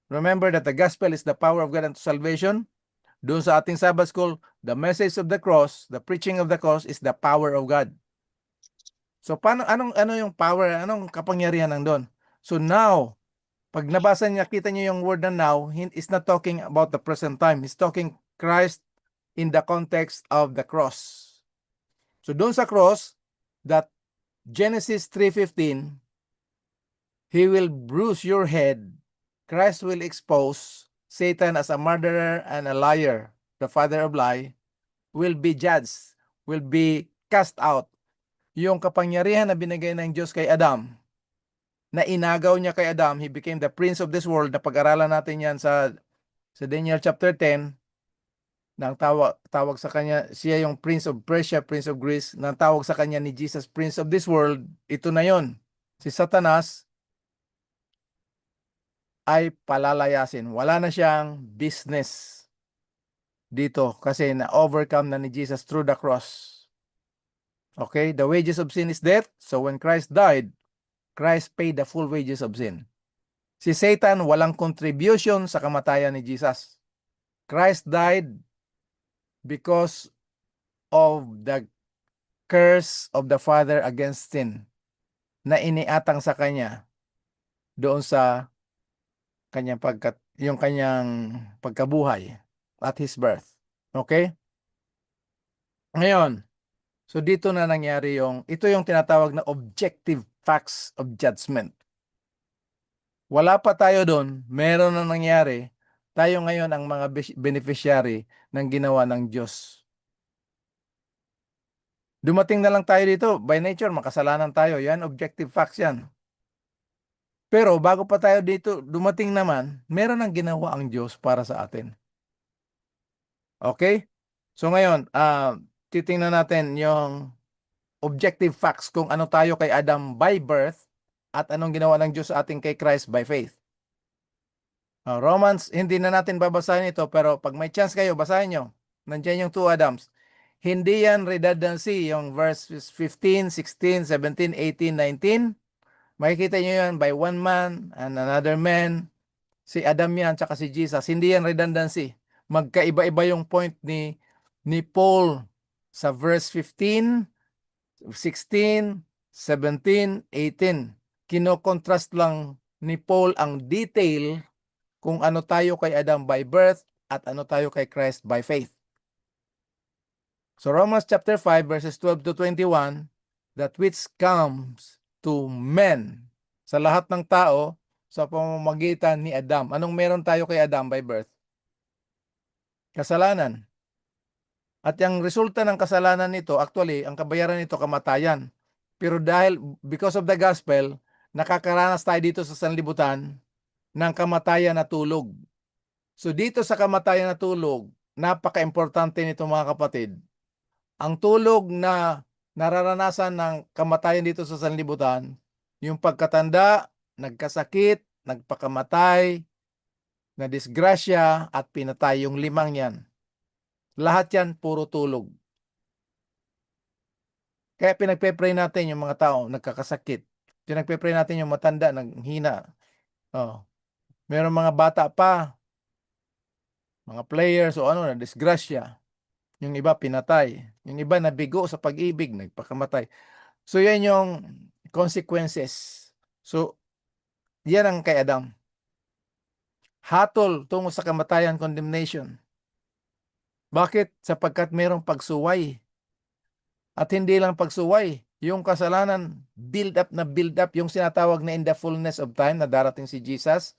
S3: Remember that the gospel is the power of God unto salvation. Doon sa ating Sabbath school, the message of the cross, the preaching of the cross is the power of God. So paano ano yung power, anong kapangyarihan ng doon? So now, pag nabasa niya, kita niyo yung word na now, is not talking about the present time. He's talking Christ in the context of the cross. So doon sa cross, that Genesis 3:15, He will bruise your head. Christ will expose Satan as a murderer and a liar, the father of lie, will be judged, will be cast out. Yung kapangyarihan na binigay ng Diyos kay Adam, na inagaw niya kay Adam, he became the prince of this world. Napag-aralan natin yan sa Daniel chapter 10, nang tawag sa kanya, siya yung prince of Persia, prince of Greece, nang tawag sa kanya ni Jesus, prince of this world. Ito na yon. Si Satanas ay palalayasin. Wala na siyang business dito kasi na-overcome na ni Jesus through the cross. Okay? The wages of sin is death. So when Christ died, Christ paid the full wages of sin. Si Satan walang contribution sa kamatayan ni Jesus. Christ died because of the curse of the Father against sin na iniatang sa kanya doon sa kanyang pagkabuhay at his birth. Okay? Ngayon, so dito na nangyari ito yung tinatawag na objective facts of judgment. Wala pa tayo doon, meron na nangyari, tayo ngayon ang mga beneficiary ng ginawa ng Diyos. Dumating na lang tayo dito, by nature, makasalanan tayo. Yan, objective facts yan. Pero bago pa tayo dito, dumating naman, meron ang ginawa ang Diyos para sa atin. Okay? So ngayon, titingnan natin yung objective facts kung ano tayo kay Adam by birth at anong ginawa ng Diyos sa atin kay Christ by faith. Romans, hindi na natin babasahin ito, pero pag may chance kayo, basahin nyo. Nandiyan yung 2 Adams. Hindi yan redundancy, yung verses 15, 16, 17, 18, 19. Makikita nyo yan by one man and another man. Si Adam yan, tsaka si Jesus. Hindi yan redundancy. Magkaiba-iba yung point ni Paul sa verse 15, 16, 17, 18. Kino-contrast lang ni Paul ang detail kung ano tayo kay Adam by birth at ano tayo kay Christ by faith. So Romans chapter 5 verses 12 to 21, that which comes to men, sa lahat ng tao sa pamamagitan ni Adam. Anong meron tayo kay Adam by birth? Kasalanan. At yung resulta ng kasalanan nito, actually, ang kabayaran nito kamatayan. Pero dahil, because of the gospel, nakakaranas tayo dito sa sanlibutan ng kamatayan na tulog. So dito sa kamatayan na tulog, napaka-importante nito mga kapatid. Ang tulog na nararanasan ng kamatayan dito sa sanlibutan, yung pagkatanda, nagkasakit, nagpakamatay, na disgrasya at pinatay, yung limang yan. Lahat yan puro tulog. Kaya pinagpe-pray natin yung mga tao nagkakasakit. Pinagpe-pray natin yung matanda nanghina. Oh. Meron mga bata pa, mga players o ano na disgrasya. Yung iba pinatay. Yung iba nabigo sa pag-ibig, nagpakamatay. So yan yung consequences. So yan ang kay Adam. Hatol tungo sa kamatayan, condemnation. Bakit? Sapagkat mayroong pagsuway. At hindi lang pagsuway, yung kasalanan, build up, yung sinatawag na in the fullness of time na darating si Jesus,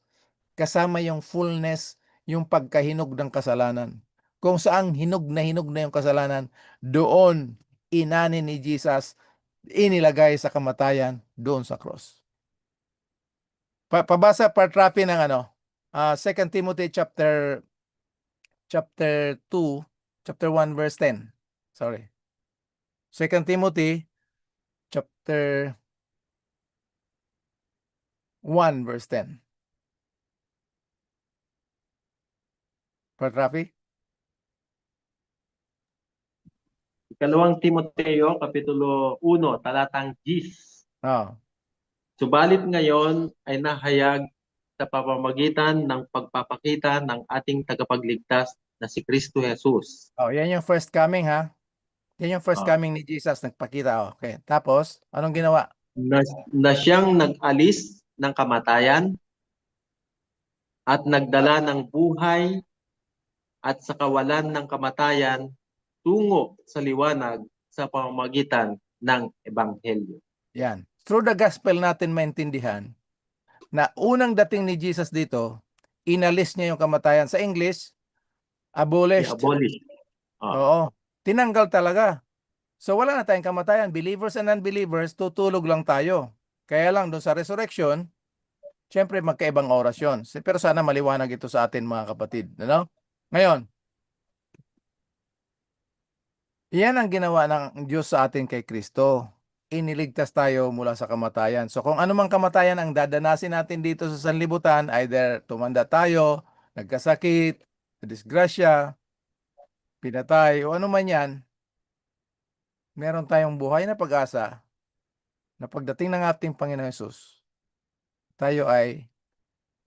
S3: kasama yung fullness, yung pagkahinog ng kasalanan. Kung saang hinog na yung kasalanan, doon inani ni Jesus, inilagay sa kamatayan, doon sa cross. Pabasa part rapi ng 2 Timothy chapter 2, chapter 1 verse 10. Sorry. 2 Timothy chapter 1 verse 10. Part Rafi?
S4: Ikalawang Timoteo, Kapitulo 1, talatang 10.
S3: Oh.
S4: Subalit ngayon ay nahayag sa pamamagitan ng pagpapakita ng ating tagapagligtas na si Kristo Jesus.
S3: Oh, yan yung first coming ha. Yan yung first
S4: Oh.
S3: coming ni Jesus, nagpakita. Okay. Tapos, anong ginawa?
S4: Na siyang nag-alis ng kamatayan at nagdala ng buhay at sa kawalan ng kamatayan tungo sa liwanag sa pamamagitan ng Ebanghelyo.
S3: Yan. Through the gospel natin maintindihan na unang dating ni Jesus dito, inalis niya yung kamatayan. Sa English, abolished.
S4: I-abolish. Oh.
S3: Oo. Tinanggal talaga. So wala na tayong kamatayan. Believers and unbelievers, tutulog lang tayo. Kaya lang doon sa resurrection, syempre magkaibang oras yun. Pero sana maliwanag ito sa atin mga kapatid. Ano? Ngayon, yan ang ginawa ng Diyos sa atin kay Kristo. Iniligtas tayo mula sa kamatayan. So kung anumang kamatayan ang dadanasin natin dito sa sanlibutan, either tumanda tayo, nagkasakit, disgrasya, pinatay, o ano man yan, meron tayong buhay na pag-asa na pagdating ng ating Panginoon Hesus, tayo ay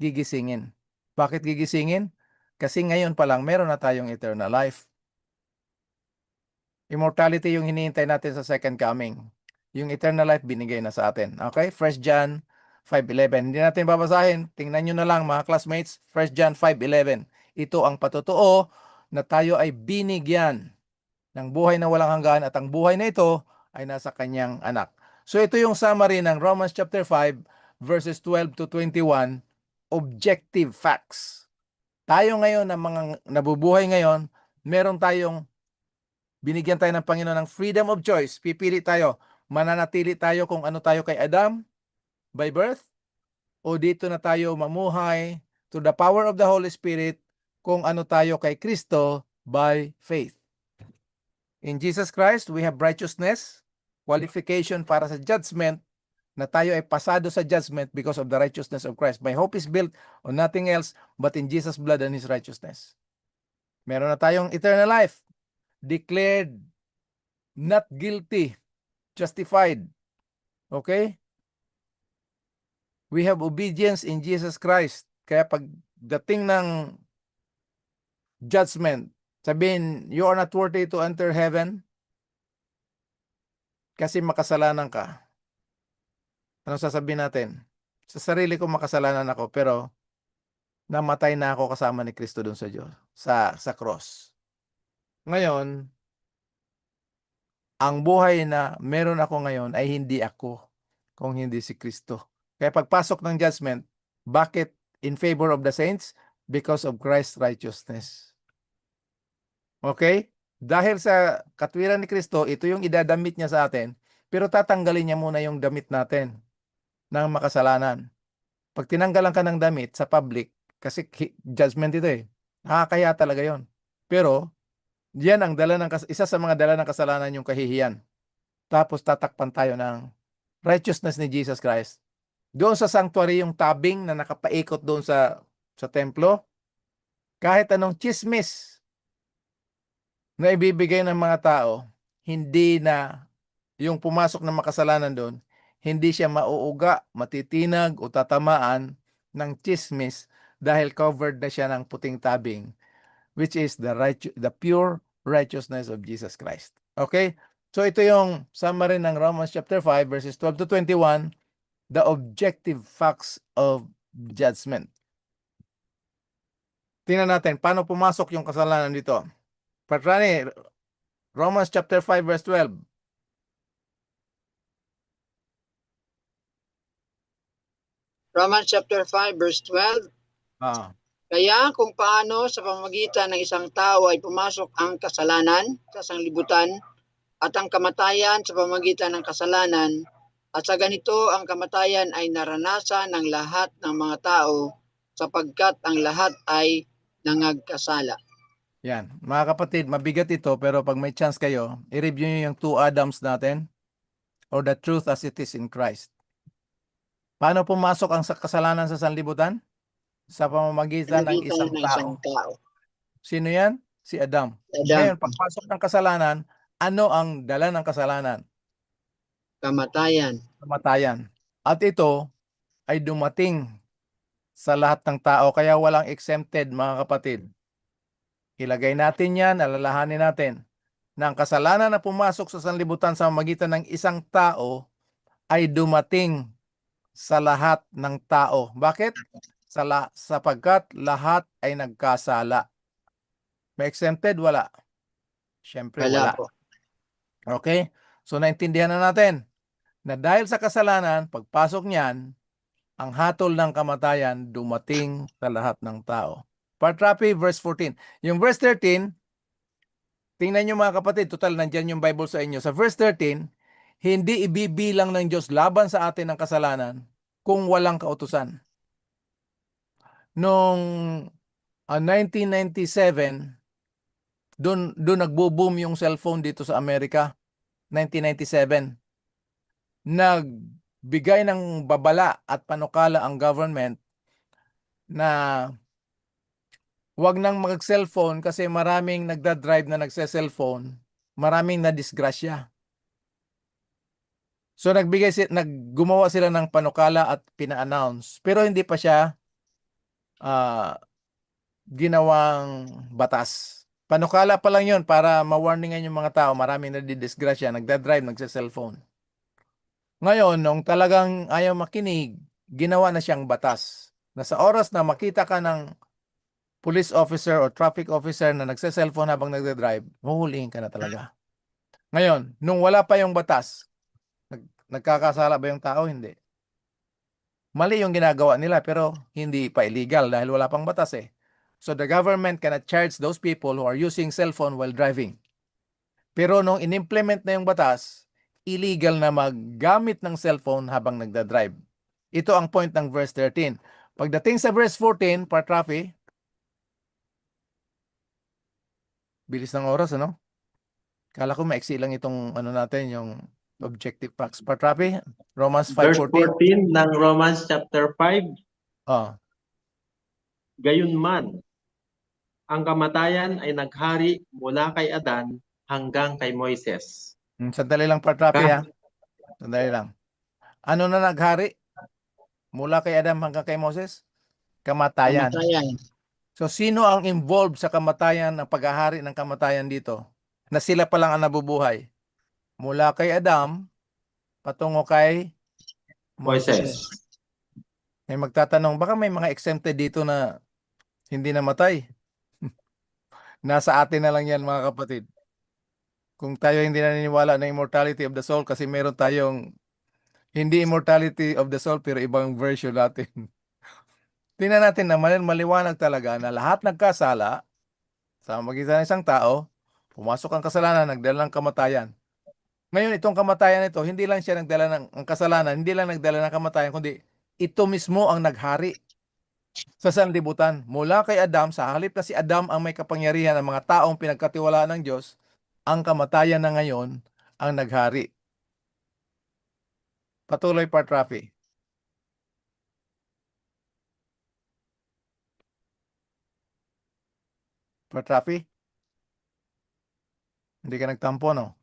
S3: gigisingin. Bakit gigisingin? Kasi ngayon pa lang meron na tayong eternal life. Immortality yung hinihintay natin sa second coming. Yung eternal life binigay na sa atin. Okay? 1 John 5:11. Hindi natin babasahin. Tingnan nyo na lang mga classmates. 1 John 5:11. Ito ang patotoo na tayo ay binigyan ng buhay na walang hanggan at ang buhay na ito ay nasa kanyang anak. So ito yung summary ng Romans chapter 5 verses 12 to 21. Objective facts. Tayo ngayon na mga nabubuhay ngayon, meron tayong binigyan tayo ng Panginoon ng freedom of choice. Pipili tayo. Mananatili tayo kung ano tayo kay Adam by birth o dito na tayo mamuhay to the power of the Holy Spirit kung ano tayo kay Kristo by faith. In Jesus Christ, we have righteousness, qualification para sa judgment, na tayo ay pasado sa judgment because of the righteousness of Christ. My hope is built on nothing else but in Jesus' blood and His righteousness. Meron na tayong eternal life, declared not guilty, justified. Okay? We have obedience in Jesus Christ. Kaya pagdating ng judgment, sabihin, you are not worthy to enter heaven kasi makasalanan ka. Anong sasabihin natin? Sa sarili ko makasalanan ako, pero namatay na ako kasama ni Kristo dun sa Diyos, sa cross. Ngayon, ang buhay na meron ako ngayon ay hindi ako, kung hindi si Kristo. Kaya pagpasok ng judgment, bakit in favor of the saints? Because of Christ's righteousness. Okay? Dahil sa katwiran ni Kristo, ito yung idadamit niya sa atin, pero tatanggalin niya muna yung damit natin ng makasalanan. Pag tinanggalan ka ng damit sa public, kasi judgment ito eh, nakakaya talaga yon. Pero, yan ang isa sa mga dala ng kasalanan yung kahihiyan. Tapos tatakpan tayo ng righteousness ni Jesus Christ. Doon sa sanctuary, yung tabing na nakapaikot doon sa templo, kahit anong chismis na ibibigay ng mga tao, hindi na yung pumasok ng makasalanan doon, hindi siya mauuga, matitinag o tatamaan ng chismis dahil covered na siya ng puting tabing, which is the pure righteousness of Jesus Christ. Okay? So ito yung summary ng Romans chapter 5 verses 12 to 21, the objective facts of judgment. Tingnan natin, paano pumasok yung kasalanan dito? Patrani, Romans chapter 5 verse 12.
S2: Romans chapter 5 verse 12. Kaya kung paano sa pamamagitan ng isang tao ay pumasok ang kasalanan sa sanglibutan at ang kamatayan sa pamamagitan ng kasalanan, at sa ganito ang kamatayan ay naranasan ng lahat ng mga tao sapagkat ang lahat ay nangagkasala.
S3: Yan. Mga kapatid, mabigat ito, pero pag may chance kayo, i-review nyo yung 2 Adams natin or the truth as it is in Christ. Paano pumasok ang kasalanan sa sanlibutan? Sa pamamagitan ng isang tao. Sino yan? Si Adam. Ngayon, pagpasok ng kasalanan, ano ang dala ng kasalanan?
S2: Kamatayan.
S3: Kamatayan. At ito ay dumating sa lahat ng tao, kaya walang exempted, mga kapatid. Ilagay natin yan, alalahanin natin, na ang kasalanan na pumasok sa sanlibutan sa pamamagitan ng isang tao ay dumating sa lahat ng tao. Bakit? Sapagkat lahat ay nagkasala. May exempted? Wala. Siyempre, wala.
S2: Po.
S3: Okay? So, naintindihan na natin na dahil sa kasalanan, pagpasok niyan, ang hatol ng kamatayan dumating sa lahat ng tao. Partrapi, verse 14. Yung verse 13, tingnan nyo mga kapatid, total nandyan yung Bible sa inyo. Sa verse 13, hindi ibibilang ng Diyos laban sa atin ang kasalanan kung walang kautusan. Noong 1997, doon nagbo-boom yung cellphone dito sa Amerika. 1997. Nagbigay ng babala at panukala ang government na wag nang mag-cellphone kasi maraming nagda-drive na nagse-cellphone, maraming na-disgrasya. So gumawa sila ng panukala at pina-announce, pero hindi pa siya ginawang batas. Panukala pa lang yun para ma-warningan yung mga tao, maraming nadidisgrasya, nagda-drive, nagse-cellphone. Ngayon, nung talagang ayaw makinig, ginawa na siyang batas. Na sa oras na makita ka ng police officer o traffic officer na nagse-cellphone habang nagda-drive, huhulihin ka na talaga. Ngayon, nung wala pa yung batas, nagkakasala ba yung tao? Hindi. Mali yung ginagawa nila pero hindi pa illegal dahil wala pang batas eh. So the government cannot charge those people who are using cellphone while driving. Pero nung in-implement na yung batas, illegal na maggamit ng cellphone habang nagda-drive. Ito ang point ng verse 13. Pagdating sa verse 14, Partrafi, bilis ng oras, ano? Kala ko maiksi lang itong natin, yung objective facts. Partrafi, Romans 5:14.
S4: Verse 14 ng Romans chapter 5. Gayunman, ang kamatayan ay naghari mula kay Adan hanggang kay Moises.
S3: Sandali lang, Partrafi, ha? Sandali lang. Ano na naghari? Mula kay Adam hanggang kay Moses? Kamatayan. So, sino ang involved sa kamatayan, ang paghahari ng kamatayan dito? Na sila pa lang ang nabubuhay. Mula kay Adam, patungo kay Moises. May magtatanong, baka may mga exempted dito na hindi namatay. Nasa atin na lang yan, mga kapatid. Kung tayo hindi naniniwala na immortality of the soul kasi meron tayong Hindi immortality of the soul, pero ibang version natin. Tingnan natin na maliwanag talaga na lahat nagkasala sa magitan ng isang tao, pumasok ang kasalanan, nagdala ng kamatayan. Ngayon, itong kamatayan ito, hindi lang siya nagdala ng ang kasalanan, hindi lang nagdala ng kamatayan, kundi ito mismo ang naghari sa sanlibutan. Mula kay Adam, sa halip na si Adam ang may kapangyarihan ng mga taong pinagkatiwalaan ng Diyos, ang kamatayan na ngayon ang naghari. Patuloy, Part Rafi. Part Rafi? Hindi ka nagtampo, no?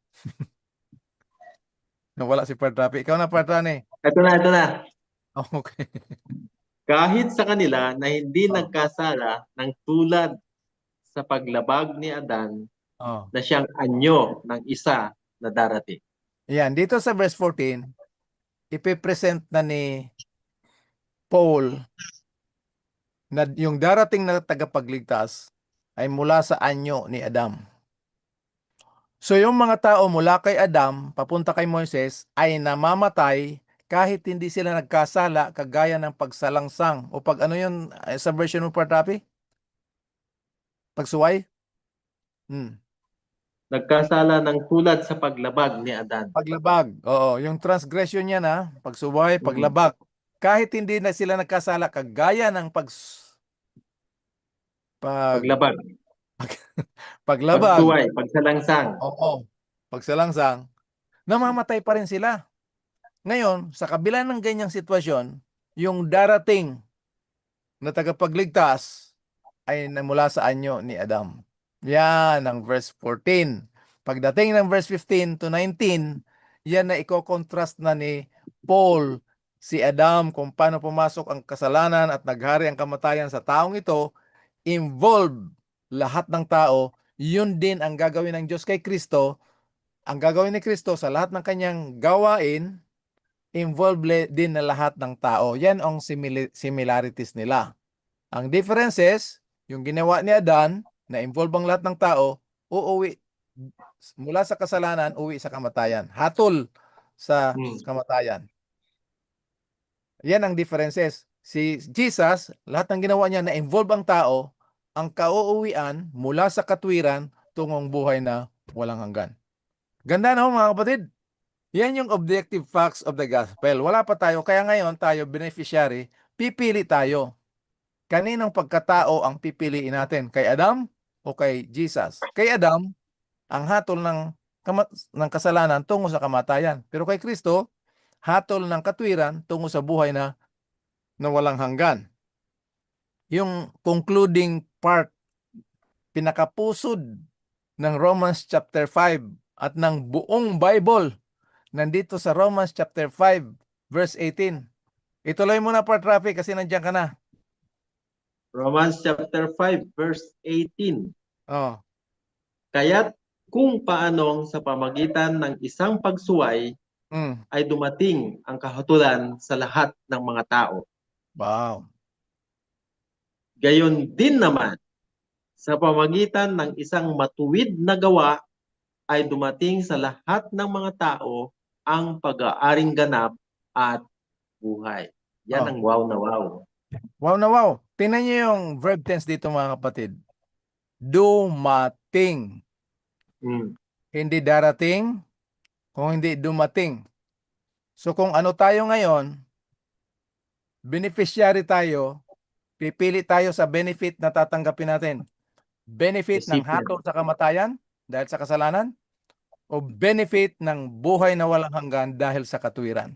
S3: Nawala si Part Rafi. Ikaw na, Part Rani.
S4: Ito na.
S3: Oh, okay.
S4: Kahit sa kanila na hindi
S3: Oh.
S4: nagkasala ng tulad sa paglabag ni Adan
S3: Oh.
S4: na siyang anyo ng isa na darating.
S3: Yan, dito sa verse 14, ipipresent na ni Paul na yung darating na tagapagligtas ay mula sa anyo ni Adam. So yung mga tao mula kay Adam papunta kay Moises ay namamatay kahit hindi sila nagkasala kagaya ng pagsalangsang o pag ano yun sa version mo, Rafi? Pagsuway?
S4: Nagkasala ng tulad sa paglabag ni Adan.
S3: Paglabag. Oo, yung transgression niya na, pagsuway, paglabag. Kahit hindi na sila nagkasala kagaya ng
S4: Paglabag,
S3: paglabag.
S4: pagsuway, pagsalangsang.
S3: Oo, pagsalangsang, namamatay pa rin sila. Ngayon, sa kabila ng ganyang sitwasyon, yung darating na tagapagligtas ay mula sa anyo ni Adam. Yan ang verse 14. Pagdating ng verse 15 to 19, yan na iko-contrast na ni Paul si Adam kung paano pumasok ang kasalanan at naghari ang kamatayan sa taong ito, involved lahat ng tao, yun din ang gagawin ng Diyos kay Kristo. Ang gagawin ni Kristo sa lahat ng kanyang gawain, involved din na lahat ng tao. Yan ang similarities nila. Ang differences, yung ginawa ni Adan, na involve ang lahat ng tao, uuwi mula sa kasalanan, uwi sa kamatayan. Hatol sa kamatayan. Yan ang differences. Si Jesus, lahat ng ginawa niya na involve ang tao, ang kauuwian mula sa katwiran tungong buhay na walang hanggan. Ganda na mga kapatid. Yan yung objective facts of the gospel. Wala pa tayo, kaya ngayon tayo beneficiary, pipili tayo. Kaninong pagkatao ang pipiliin natin? Kay Adam o kay Jesus? Kay Adam, ang hatol ng kasalanan tungo sa kamatayan. Pero kay Kristo, hatol ng katwiran tungo sa buhay na walang hanggan. Yung concluding part, pinakapusod ng Romans chapter 5 at ng buong Bible, nandito sa Romans chapter 5 verse 18. Ituloy mo na, Part Rafi, kasi nandiyan ka na.
S4: Romans chapter 5 verse 18.
S3: Oh.
S4: Kaya't kung paanong sa pamagitan ng isang pagsuway ay dumating ang kahatulan sa lahat ng mga tao.
S3: Wow.
S4: Gayon din naman, sa pamagitan ng isang matuwid na gawa ay dumating sa lahat ng mga tao ang pag-aaring ganap at buhay. Yan ang wow na wow.
S3: Wow na wow. Tingnan niyo yung verb tense dito mga kapatid. Dumating. Hindi darating, kung hindi dumating. So kung ano tayo ngayon, beneficiary tayo, pipili tayo sa benefit na tatanggapin natin. Benefit ng hatol sa kamatayan dahil sa kasalanan o benefit ng buhay na walang hanggan dahil sa katwiran.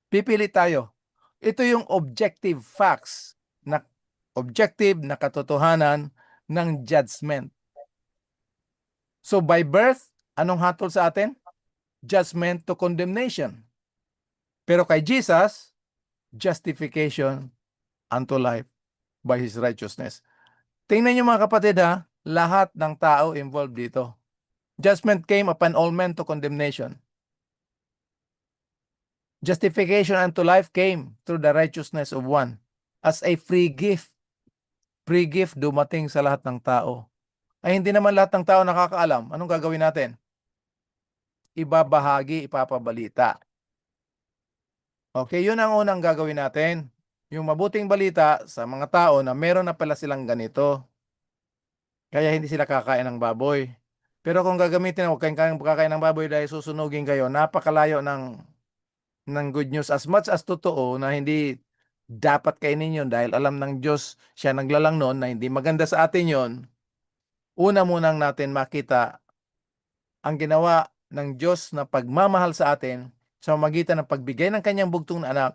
S3: Pipili tayo. Ito yung objective facts, na objective na katotohanan ng judgment. So by birth, anong hatol sa atin? Judgment to condemnation. Pero kay Jesus, justification unto life by His righteousness. Tingnan niyo mga kapatid ha, lahat ng tao involved dito. Judgment came upon all men to condemnation. Justification unto life came through the righteousness of one. As a free gift. Free gift dumating sa lahat ng tao. Ay hindi naman lahat ng tao nakakaalam. Anong gagawin natin? Ibabahagi, ipapabalita. Okay, yun ang unang gagawin natin. Yung mabuting balita sa mga tao na meron na pala silang ganito. Kaya hindi sila kakain ng baboy. Pero kung gagamitin, huwag kayong kakain ng baboy dahil susunugin kayo, napakalayo ng good news. As much as totoo na hindi dapat kainin yun dahil alam ng Diyos siya naglalang noon na hindi maganda sa atin yon. Una munang natin makita ang ginawa ng Diyos na pagmamahal sa atin sa magitan ng pagbigay ng kanyang bugtong na anak.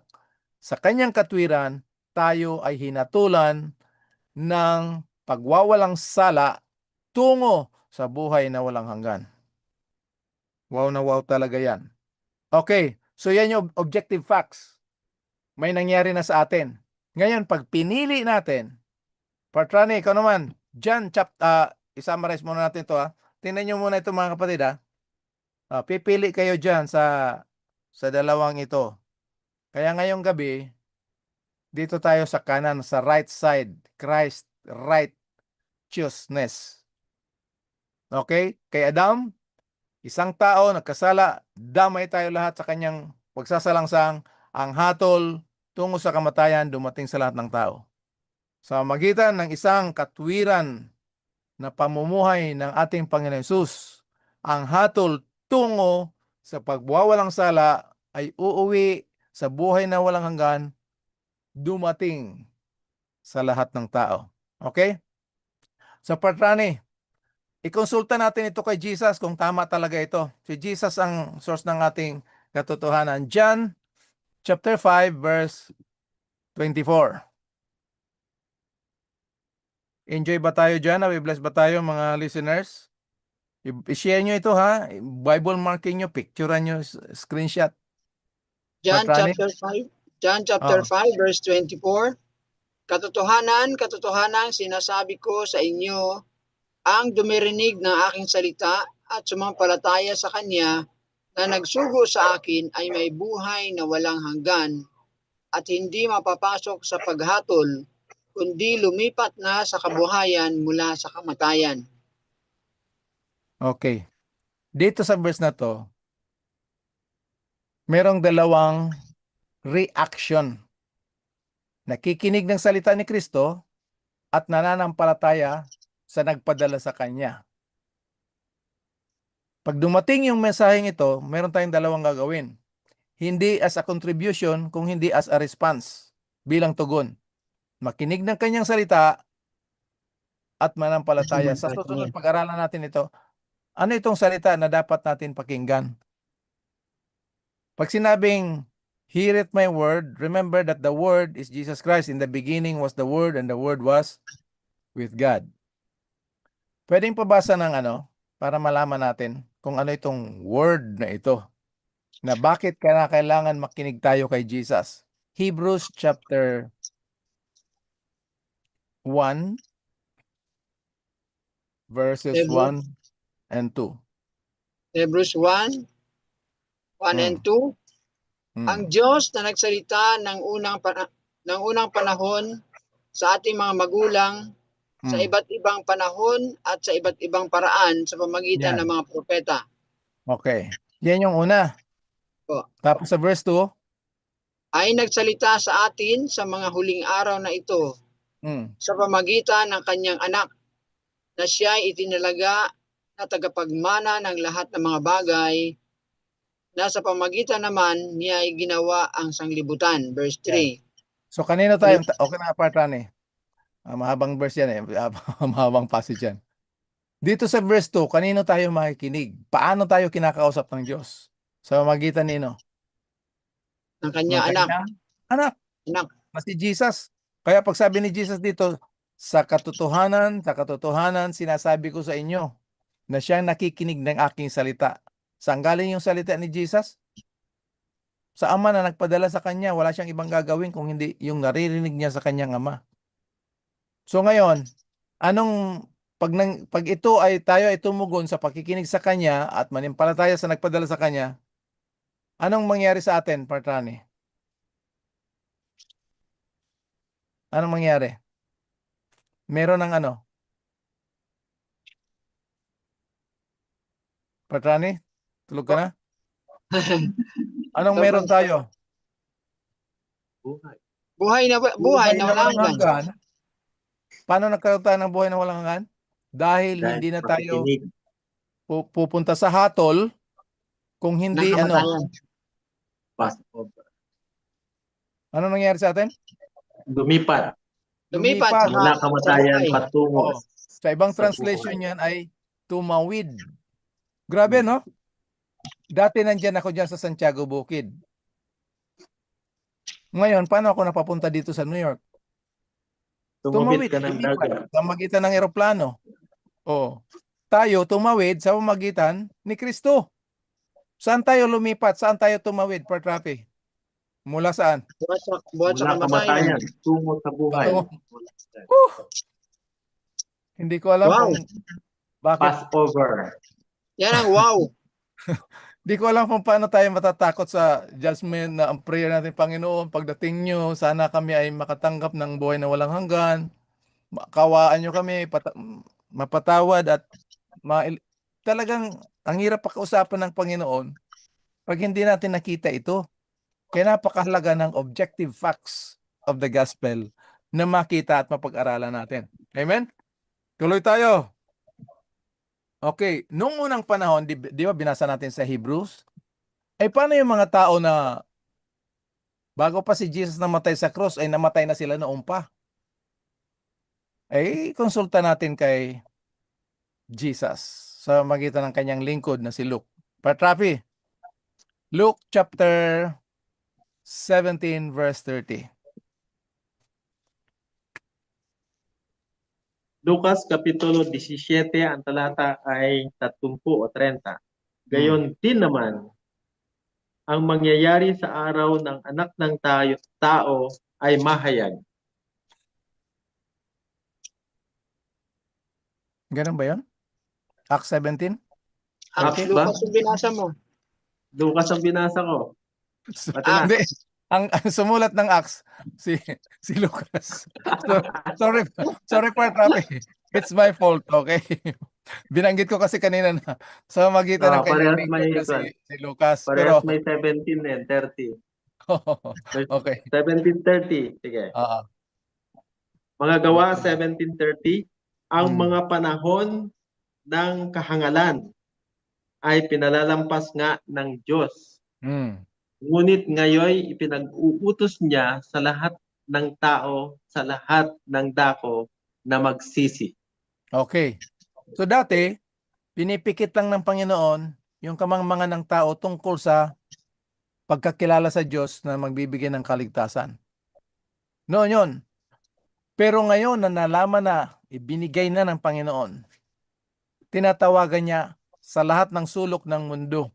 S3: Sa kanyang katwiran, tayo ay hinatulan ng pagwawalang sala tungo sa buhay na walang hanggan. Wow na wow talaga yan. Okay, so yan yung objective facts. May nangyari na sa atin. Ngayon, pag pinili natin, Partrani, ikaw naman, John, isummarize muna natin ito. Tingnan nyo muna ito mga kapatid. Pipili kayo dyan sa dalawang ito. Kaya ngayong gabi, dito tayo sa kanan, sa right side, Christ righteousness. Okay? Kay Adam, isang tao nagkasala, damay tayo lahat sa kanyang pagsasalangsang, ang hatol tungo sa kamatayan dumating sa lahat ng tao. Sa magitan ng isang katwiran na pamumuhay ng ating Panginoon Hesus, ang hatol tungo sa pagwawalang sala ay uuwi sa buhay na walang hanggan, dumating sa lahat ng tao. Okay? Sa Partrani, ikonsulta natin ito kay Jesus kung tama talaga ito. Si Jesus ang source ng ating katotohanan. John chapter 5 verse 24. Enjoy ba tayo dyan? Bless ba tayo mga listeners? I-share nyo ito ha. Bible marking nyo, picturean nyo, screenshot.
S2: John
S3: Patrani?
S2: chapter 5. John chapter
S3: Oh.
S2: 5 verse 24. Katotohanan, katotohanan sinasabi ko sa inyo, ang dumirinig ng aking salita at sumampalataya sa kanya na nagsugo sa akin ay may buhay na walang hanggan at hindi mapapasok sa paghatol, kundi lumipat na sa kabuhayan mula sa kamatayan.
S3: Okay. Dito sa verse na to, merong dalawang reaction. Nakikinig ng salita ni Kristo at nananampalataya sa nagpadala sa Kanya. Pag dumating yung mensaheng ito, meron tayong dalawang gagawin. Hindi as a contribution, kung hindi as a response bilang tugon. Makinig ng kanyang salita at manampalataya. Sa susunod pag-aralan natin ito, ano itong salita na dapat natin pakinggan? Pag sinabing, heareth my word, remember that the word is Jesus Christ. In the beginning was the word and the word was with God. Pwedeng pabasa ng para malaman natin kung ano itong word na ito. Na bakit kailangan makinig tayo kay Jesus. Hebrews chapter 1 verses 1 and 2.
S2: Hebrews 1, 1 and 2. Ang Diyos na nagsalita ng unang panahon sa ating mga magulang sa iba't ibang panahon at sa iba't ibang paraan sa pamagitan ng mga propeta.
S3: Okay. Yan yung una.
S2: Po.
S3: Tapos sa verse 2,
S2: ay nagsalita sa atin sa mga huling araw na ito sa pamagitan ng kanyang anak na siya ay itinalaga na tagapagmana ng lahat ng mga bagay na sa pamagitan naman niya ay ginawa ang sanglibutan. Verse 3.
S3: So kanino tayo? Okay na Partrani. Mahabang verse yan mahabang passage yan. Dito sa verse 2, kanino tayo makikinig? Paano tayo kinakausap ng Diyos? Sa pamagitan nino?
S2: Ng kanyang anak.
S3: Anak. Na si Jesus. Kaya pag sabi ni Jesus dito, sa katotohanan, sinasabi ko sa inyo na siyang nakikinig ng aking salita. Saan galing yung salita ni Jesus? Sa Ama na nagpadala sa kanya, wala siyang ibang gagawin kung hindi yung naririnig niya sa kanyang Ama. So ngayon, pag ito ay tayo ay tumugon sa pakikinig sa kanya at manimpalataya sa nagpadala sa kanya, anong mangyari sa atin, Partrani? Anong mangyari? Meron ng Partrani? Tulog ka na? Anong meron tayo?
S4: Buhay.
S2: Buhay na walang hanggan.
S3: Paano nagkaroon tayo ng buhay na walang hanggan? Dahil
S4: Dahil
S3: hindi na
S4: sa
S3: tayo
S4: pakikinig.
S3: pupunta sa hatol kung hindi
S2: Ng
S3: ano.
S2: kamatayan.
S4: Passover.
S3: Ano nangyari sa atin?
S4: Lumipat.
S2: Lumipat
S3: Lumipat.
S4: Mula
S2: sa
S4: kamatayan
S2: buhay.
S4: patungo.
S3: Oo. Sa ibang
S4: Sa
S3: translation
S4: buhay.
S3: yan ay tumawid. Grabe, no? Dati nandyan ako dyan sa Santiago Bukid. Ngayon, paano ako napapunta dito sa New York?
S4: Tumawid ka ng
S3: lumipat,
S4: dagat.
S3: sa magitan ng eroplano. Oh. Tayo tumawid sa pamamagitan ni Kristo. Saan tayo lumipat? Saan tayo tumawid, Partrapi? Mula saan?
S2: Buhat sa
S4: Mula
S2: kamatayan.
S4: kamatayan tungo sa buhay.
S3: Hindi ko alam
S2: Wow.
S3: kung bakit.
S4: Passover.
S2: Yan ang wow.
S3: Hindi ko alam kung paano tayo matatakot sa judgment na ang prayer natin, Panginoon, pagdating nyo, sana kami ay makatanggap ng buhay na walang hanggan. Kawaan nyo kami, mapatawad at talagang ang hirap pag-usapan ng Panginoon pag hindi natin nakita ito. Kaya napakahalaga ng objective facts of the gospel na makita at mapag-aralan natin. Amen? Tuloy tayo. Okay, nung unang panahon, di ba binasa natin sa Hebrews? Paano yung mga tao na bago pa si Jesus namatay sa cross, ay namatay na sila noon pa? Konsulta natin kay Jesus sa magitan ng kanyang lingkod na si Luke. Patrapi, Luke chapter 17 verse 30.
S4: Lucas Kapitulo 17, ang talata ay 30 o 30. Gayon din naman, ang mangyayari sa araw ng anak ng tao ay mahayag.
S3: Ganun ba yun? Acts 17?
S2: Acts
S4: Okay.
S2: Lucas yung binasa mo.
S4: Lucas ang binasa ko. Pati na.
S3: Hindi. Ang sumulat ng Acts, si Lucas. Sorry Patrapi. It's my fault, okay? Binanggit ko kasi kanina na sa magitan ng kanyang
S4: Parehas may
S3: lingkod na si Lucas.
S4: Parehas
S3: Pero,
S4: may 17 and 30.
S3: okay.
S4: 17:30. Sige. Mga gawa 17:30, ang mga panahon ng kahangalan ay pinalalampas nga ng Diyos. Ngunit ngayon ipinag-uutos niya sa lahat ng tao, sa lahat ng dako na magsisi.
S3: Okay. So dati, pinipikit lang ng Panginoon yung kamangmangan ng tao tungkol sa pagkakilala sa Diyos na magbibigay ng kaligtasan. Noon yun. Pero ngayon na nalaman na, ibinigay na ng Panginoon, tinatawagan niya sa lahat ng sulok ng mundo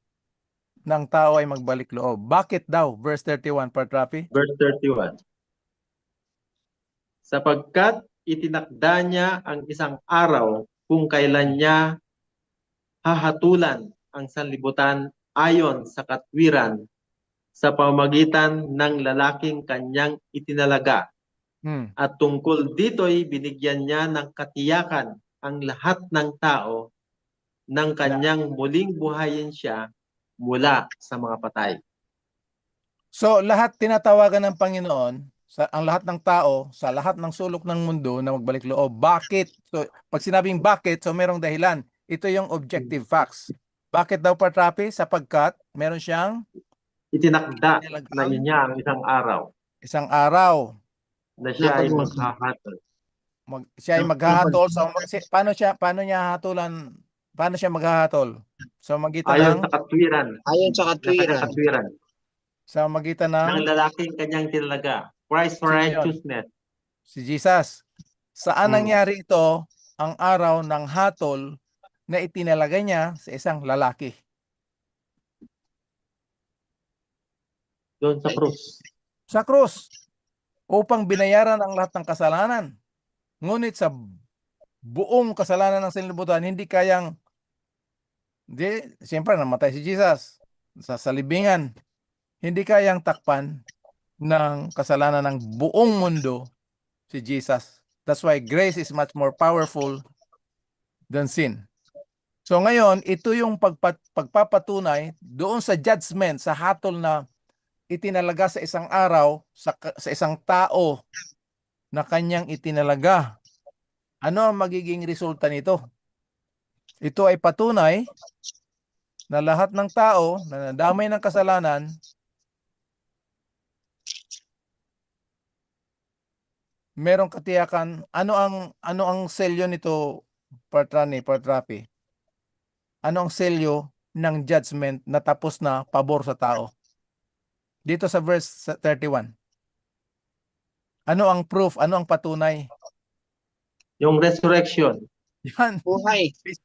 S3: ng tao ay magbalik loob. Bakit daw? Verse 31, Partrapi.
S4: Verse 31. Sapagkat itinakda niya ang isang araw kung kailan niya hahatulan ang sanlibutan ayon sa katwiran sa pamamagitan ng lalaking kanyang itinalaga. At tungkol dito'y binigyan niya ng katiyakan ang lahat ng tao ng kanyang muling buhayin siya mula sa mga patay.
S3: So lahat tinatawagan ng Panginoon, ang lahat ng tao, sa lahat ng sulok ng mundo na magbalik loob. Bakit? So pag sinabing bakit, so merong dahilan. Ito yung objective facts. Bakit daw, Partrapi? Sapagkat meron siyang
S4: itinakda na niya ang isang araw.
S3: Isang araw
S4: na siya ay maghahatol.
S3: Siya ay maghahatol. So paano niya hatulan? Paano siya maghahatol? So magitan
S4: ayon sa katwiran.
S2: Ayon sa katwiran.
S3: Sa magitan ng
S4: lalaking kanyang tinalaga. Christ for righteousness.
S3: Si Jesus. Saan nangyari ito ang araw ng hatol na itinalaga niya sa isang lalaki?
S4: Doon sa krus.
S3: Sa krus. Upang binayaran ang lahat ng kasalanan. Ngunit sa buong kasalanan ng sanlibutan, siyempre namatay si Jesus sa libingan. Hindi kayang takpan ng kasalanan ng buong mundo si Jesus. That's why grace is much more powerful than sin. So ngayon, ito yung pagpapatunay doon sa judgment, sa hatol na itinalaga sa isang araw sa isang tao na kanyang itinalaga, ano ang magiging resulta nito? Ito ay patunay na lahat ng tao na nadamay ng kasalanan merong katiyakan. Ano ang selyo nito, Partrapi? Ano ang selyo ng judgment na tapos na pabor sa tao? Dito sa verse 31. Ano ang proof? Ano ang patunay?
S4: Yung resurrection.
S3: Yan.
S2: Buhay.
S3: Praise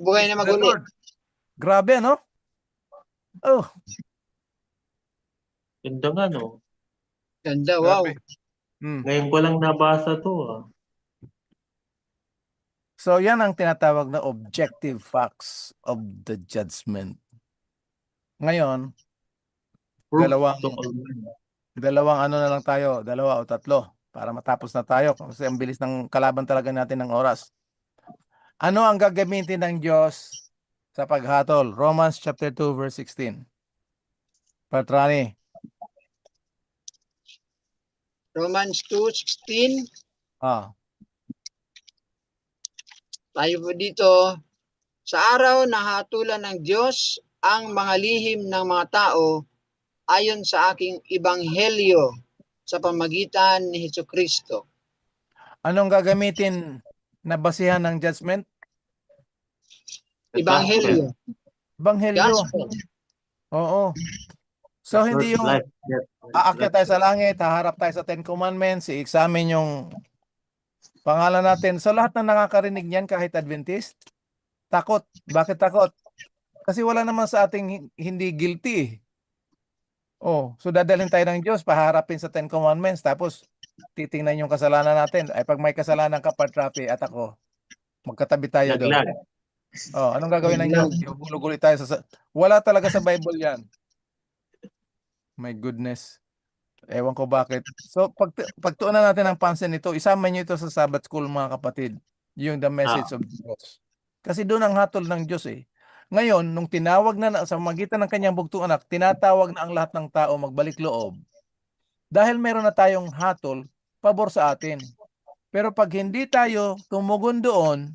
S2: Buhay na
S3: the
S2: maguli.
S3: Lord. Grabe, no? Oh,
S4: Ganda nga, no?
S2: Ganda, wow.
S3: grabe.
S4: Ngayon ko lang nabasa to, ah.
S3: So, yan ang tinatawag na objective facts of the judgment. Ngayon,
S4: Proof
S3: dalawang
S4: to all men.
S3: ano na lang tayo, 2 o 3 para matapos na tayo kasi ang bilis ng kalaban talaga natin ng oras. Ano ang gagamitin ng Diyos sa paghatol? Romans chapter 2 verse 16. Patrani.
S2: Romans 2:16. Tayo po dito. Sa araw na hatulan ng Diyos ang mga lihim ng mga tao ayon sa aking ebanghelyo sa pamagitan ni Hesukristo.
S3: Anong gagamitin na basihan ng judgment?
S2: Ebanghelyo.
S3: Ebanghelyo.
S2: Gospel.
S3: Oo. So, hindi yung
S4: Life, death,
S3: aakyat tayo sa
S4: resurrection.
S3: langit, haharap tayo sa 10 Commandments, i-examine yung pangalan natin. So, lahat na nakakarinig niyan kahit Adventist, takot. Bakit takot? Kasi wala naman sa ating hindi guilty. Oh, so dadalhin tayo ng Diyos, paharapin sa 10 Commandments, tapos titingnan yung kasalanan natin. Ay, pag may kasalanan ka, Patrapi, at ako, magkatabi tayo doon.
S4: Laglag.
S3: Oh, anong gagawin ng Diyos? Ihugulog tayo wala talaga sa Bible yan. My goodness. Ewan ko bakit. So, pagtuunan natin ang pansin nito, isama nyo ito sa Sabbath School, mga kapatid. Yung the message of the cross. Kasi doon ang hatol ng Diyos eh. Ngayon, nung tinawag na sa magitan ng kanyang bugtong anak, tinatawag na ang lahat ng tao magbalik loob. Dahil meron na tayong hatol, pabor sa atin. Pero pag hindi tayo tumugon doon,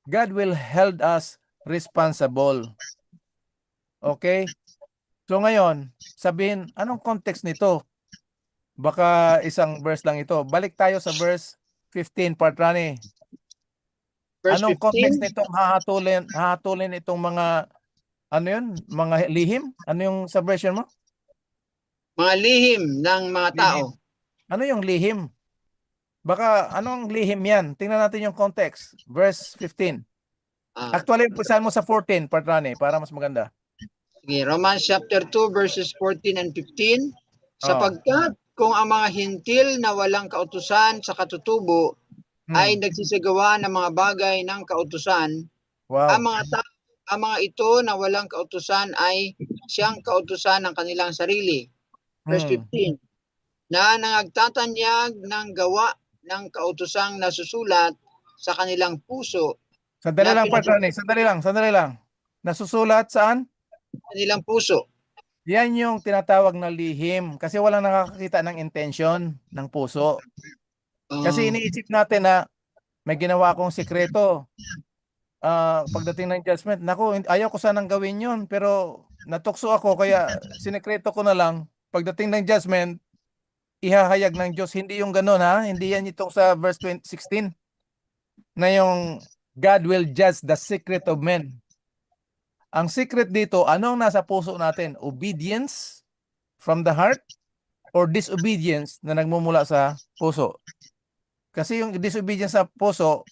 S3: God will hold us responsible. Okay? So ngayon, sabihin, anong context nito? Baka isang verse lang ito. Balik tayo sa verse 15, Partrani.
S2: Verse
S3: Anong context
S2: 15.
S3: nitong hahatulin itong mga, ano yun? Mga lihim? Ano yung sa version mo?
S2: Mga lihim ng mga tao.
S3: Ano yung lihim? Baka, anong lihim yan? Tingnan natin yung context. Verse 15. Actually, umpasahan mo sa 14, Partrani, para mas maganda.
S2: Sige, Romans chapter 2 verses 14 and 15. Sapagkat kung ang mga hintil na walang kautusan sa katutubo ay nagsisagawa ng mga bagay ng kautusan, ang mga ito na walang kautusan ay siyang kautusan ng kanilang sarili. Verse 15. Na nagtatanyag ng gawa ng kautusang nasusulat sa kanilang puso.
S3: Sandali lang, Partrani. Sandali lang. Nasusulat saan?
S2: Kanilang puso.
S3: Yan yung tinatawag na lihim kasi walang nakakakita ng intention ng puso. Kasi iniisip natin na may ginawa akong sikreto. Pagdating ng judgment, naku, ayaw ko sanang gawin yun, pero natukso ako kaya sinekreto ko na lang. Pagdating ng judgment, ihahayag ng Diyos. Hindi yung ganun, ha? Hindi yan itong sa verse 16 na yung God will judge the secret of men. Ang secret dito, anong nasa puso natin? Obedience from the heart or disobedience na nagmumula sa puso? Kasi yung disobedience sa puso,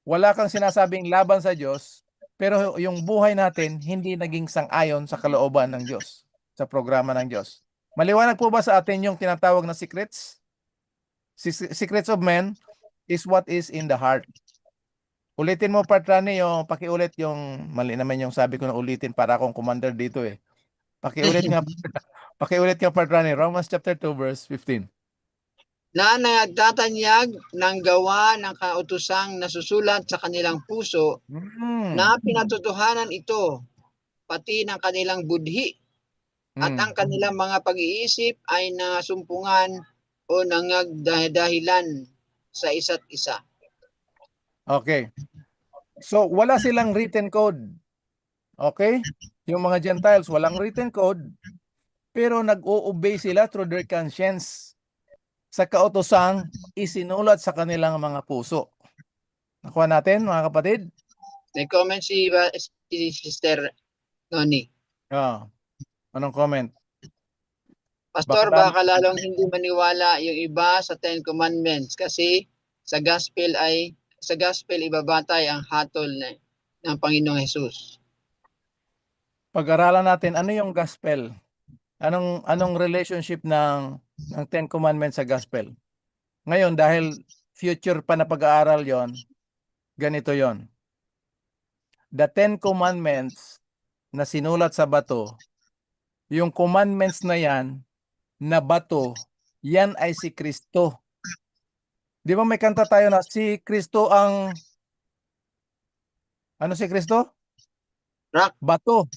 S3: wala kang sinasabing laban sa Diyos, pero yung buhay natin hindi naging sang-ayon sa kalooban ng Diyos, sa programa ng Diyos. Maliwanag po ba sa atin yung tinatawag na secrets? Secrets of men is what is in the heart. Ulitin mo, Partrani, yung pakiulit yung, mali naman yung sabi ko na ulitin para akong commander dito eh. Pakiulit nga, Partrani, Romans chapter 2 verse 15.
S2: Na nagtatanyag ng gawa ng kautusang nasusulat sa kanilang puso na pinatotohanan ito, pati ng kanilang budhi, at ang kanilang mga pag-iisip ay nasumpungan o nangagdahilan sa isa't isa.
S3: Okay. So, wala silang written code. Okay? Yung mga Gentiles, walang written code, pero nag-o-obey sila through their conscience sa kautosang isinulat sa kanilang mga puso. Nakuha natin, mga kapatid?
S2: May comment si Sister Noni.
S3: Anong comment?
S2: Pastor,
S3: Baka
S2: baka lalong hindi maniwala yung iba sa Ten Commandments kasi sa gospel ibabatay ang hatol ng Panginoong Hesus.
S3: pag-aralan natin ano yung gospel? Anong relationship ng Ten Commandments sa gospel? Ngayon, dahil future pa na pag-aaral yon, ganito yon. The Ten Commandments na sinulat sa bato, yung commandments na yan, na bato, yan ay si Kristo. Di ba may kanta tayo na si Kristo ang, ano si Kristo?
S2: Rock.
S3: Bato.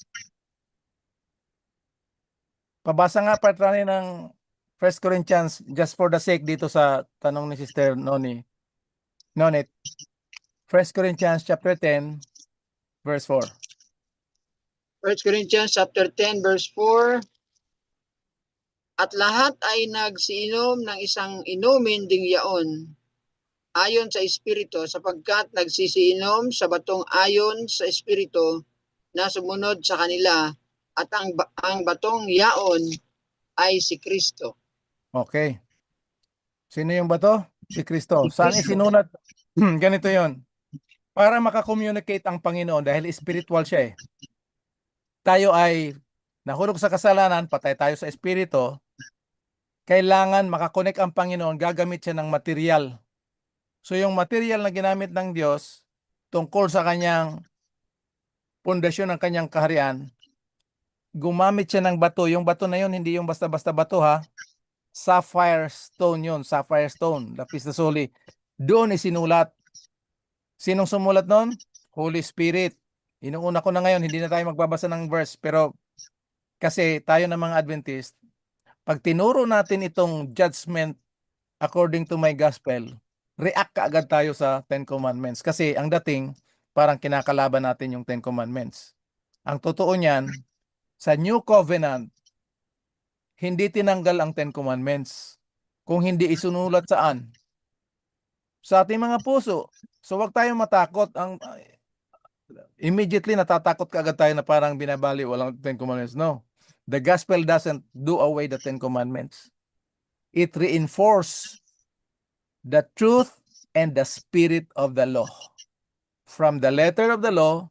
S3: Pabasa nga patrani ng 1 Corinthians, just for the sake dito sa tanong ni Sister Nonit. 1 Corinthians chapter 10, verse 4.
S2: 1 Corinthians chapter 10 verse 4. At lahat ay nagsiinom ng isang inumin ding yaon ayon sa Espiritu sapagkat nagsisiinom sa batong ayon sa Espiritu na sumunod sa kanila at ang batong yaon ay si Kristo.
S3: Okay. Sino yung bato? Si Kristo.
S2: Si
S3: Saan
S2: Kristo.
S3: isinulat? Ganito yon. Para makakommunicate ang Panginoon dahil spiritual siya eh. Tayo ay nahulog sa kasalanan, patay tayo sa espiritu. Kailangan makakonek ang Panginoon, gagamit siya ng material. So yung material na ginamit ng Diyos tungkol sa kanyang pundasyon ng kanyang kaharian, gumamit siya ng bato. Yung bato na yun, hindi yung basta-basta bato ha. Sapphire stone yun, sapphire stone, lapis lazuli. Doon isinulat. Sinong sumulat noon? Holy Spirit. Inuuna ko na ngayon, hindi na tayo magbabasa ng verse, pero kasi tayo ng mga Adventist, pag tinuro natin itong judgment according to my gospel, react kaagad tayo sa Ten Commandments. Kasi ang dating, parang kinakalaban natin yung Ten Commandments. Ang totoo niyan, sa New Covenant, hindi tinanggal ang Ten Commandments. Kung hindi isunulat saan? Sa ating mga puso. So wag tayong matakot. Immediately natatakot kaagad tayo na parang binabali walang Ten Commandments. No. The gospel doesn't do away the Ten Commandments. It reinforces the truth and the spirit of the law. From the letter of the law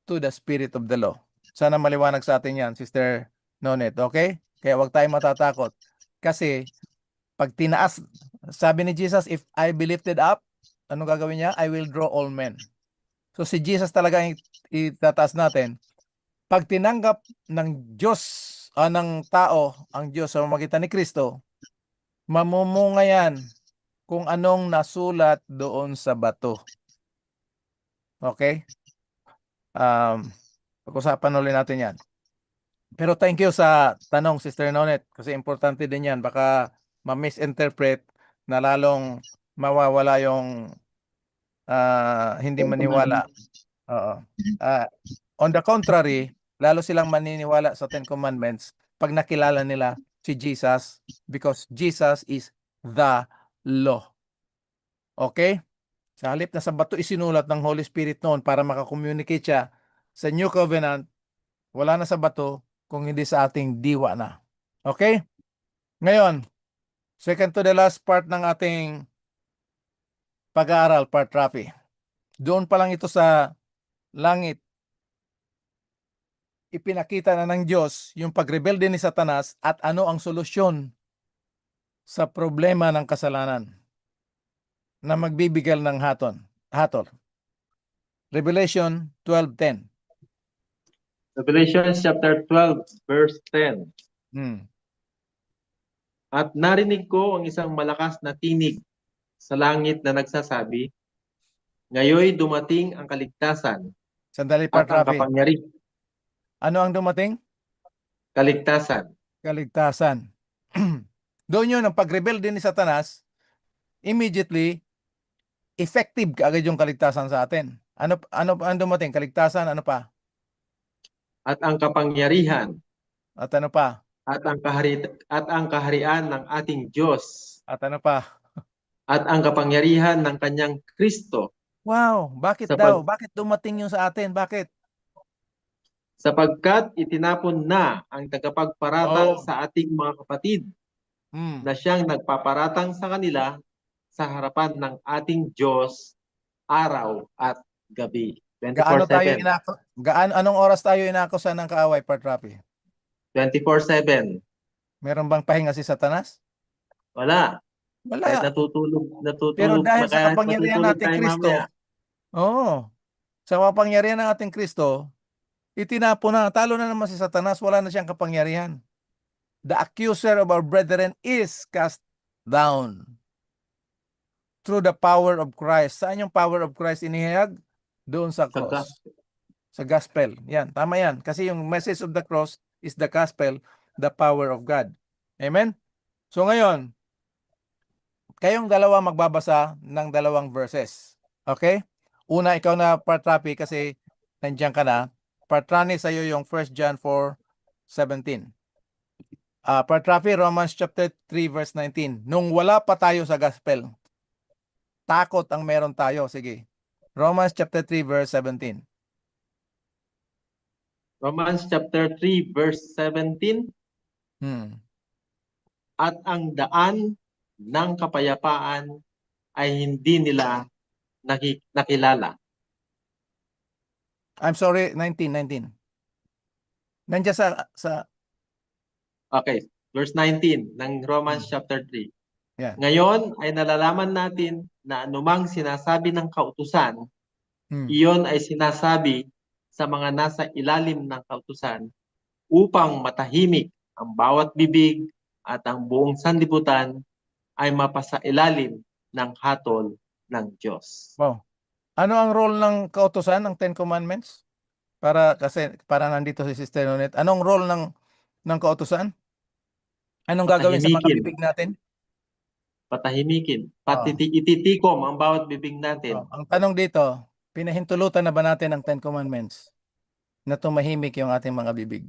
S3: to the spirit of the law. Sana maliwanag sa atin yan, Sister Nonet. Okay? Kaya wag tayong matatakot. Kasi pag tinaas, sabi ni Jesus, if I be lifted up, anong gagawin niya? I will draw all men. So si Jesus talaga itataas natin. Pag tinanggap ng Diyos, ng tao, ang Diyos sa pamamagitan ni Kristo, mamumunga yan kung anong nasulat doon sa bato. Okay? Pag-usapan ulit natin yan. Pero thank you sa tanong, Sister Nonet, kasi importante din yan. Baka ma-misinterpret na lalong mawawala yung hindi maniwala. On the contrary, lalo silang maniniwala sa Ten Commandments pag nakilala nila si Jesus, because Jesus is the law. Okay? Sa halip na sa bato isinulat ng Holy Spirit noon para makakommunicate siya sa New Covenant, wala na sa bato kung hindi sa ating diwa na. Okay? Ngayon, second to the last part ng ating pag-aaral, part Rafi. Doon pa lang ito sa langit, ipinakita na ng Diyos yung pagrebelde ni Satanas at ano ang solusyon sa problema ng kasalanan na magbibigay ng hatol. Revelation 12:10.
S4: Revelation chapter 12, verse 10. At narinig ko ang isang malakas na tinig sa langit na nagsasabi, ngayoy dumating ang kaligtasan
S3: Sandali
S4: at
S3: part
S4: ang
S3: Rafi.
S4: kapangyarihan.
S3: Ano ang dumating?
S4: kaligtasan.
S3: Kaligtasan. Doon yun, ang pag-rebel din ni Satanas, immediately, effective kaagad yung kaligtasan sa atin. Ano dumating? Kaligtasan, ano pa?
S4: At ang kapangyarihan
S3: At ano pa?
S4: at ang kaharian ng ating Diyos
S3: At ano pa?
S4: at ang kapangyarihan ng kanyang Kristo
S3: Wow, bakit daw?
S4: sapag,
S3: Bakit dumating yung sa atin? Bakit?
S4: sapagkat itinapon na ang tagapagparatang
S3: Oh,
S4: sa ating mga kapatid
S3: hmm.
S4: na siyang nagpaparatang sa kanila sa harapan ng ating Diyos araw at gabi.
S3: Gaano tayo
S4: 24/7.
S3: anong oras tayo inakusan ng kaaway, Partrapi?
S4: 24/7.
S3: Meron bang pahinga si Satanas?
S4: Wala. Kahit
S3: Wala. Pero
S4: natutulog,
S3: dahil sa
S4: kahit
S3: kapangyarihan
S4: matutulog
S3: nating
S4: tayo mamaya.
S3: Kristo, oo, sa kapangyarihan ng ating Kristo, itinapon na, talo na naman si Satanas, wala na siyang kapangyarihan. The accuser of our brethren is cast down through the power of Christ. Saan yung power of Christ inihayag? Doon sa
S4: Sa
S3: cross. Sa gospel. Yan, tama yan. Kasi yung message of the cross is the gospel, the power of God. Amen? So ngayon, kayong dalawa magbabasa ng dalawang verses. Okay? Una, ikaw na, Partrapi, kasi nandiyan ka na. Partrani, sa'yo yung 1 John 4:17. Partrapi, Romans chapter 3 verse 19. Nung wala pa tayo sa gospel, takot ang meron tayo. Sige. Romans chapter 3 verse 17.
S4: Romans chapter 3 verse 17.
S3: Hmm.
S4: At ang daan ng kapayapaan ay hindi nila nakilala.
S3: I'm sorry, 19. Nandiyan sa
S4: Okay, verse 19 ng Romans
S3: Hmm.
S4: chapter 3.
S3: Yan.
S4: Ngayon ay nalalaman natin na anumang sinasabi ng kautusan,
S3: Hmm.
S4: iyon ay sinasabi sa mga nasa ilalim ng kautusan upang matahimik ang bawat bibig at ang buong sanlibutan ay mapasailalim ng hatol ng Diyos.
S3: Wow. Ano ang role ng kautusan ng Ten Commandments? Para nandito si Sister Nonet. Anong role ng kautusan? Anong gagawin sa mga
S4: Patahimikin,
S3: bibig natin?
S4: patahimikin,
S3: Oh.
S4: ititikom ang bawat bibig natin.
S3: Ang tanong dito, pinahintulutan na ba natin ang Ten Commandments na tumahimik yung ating mga bibig?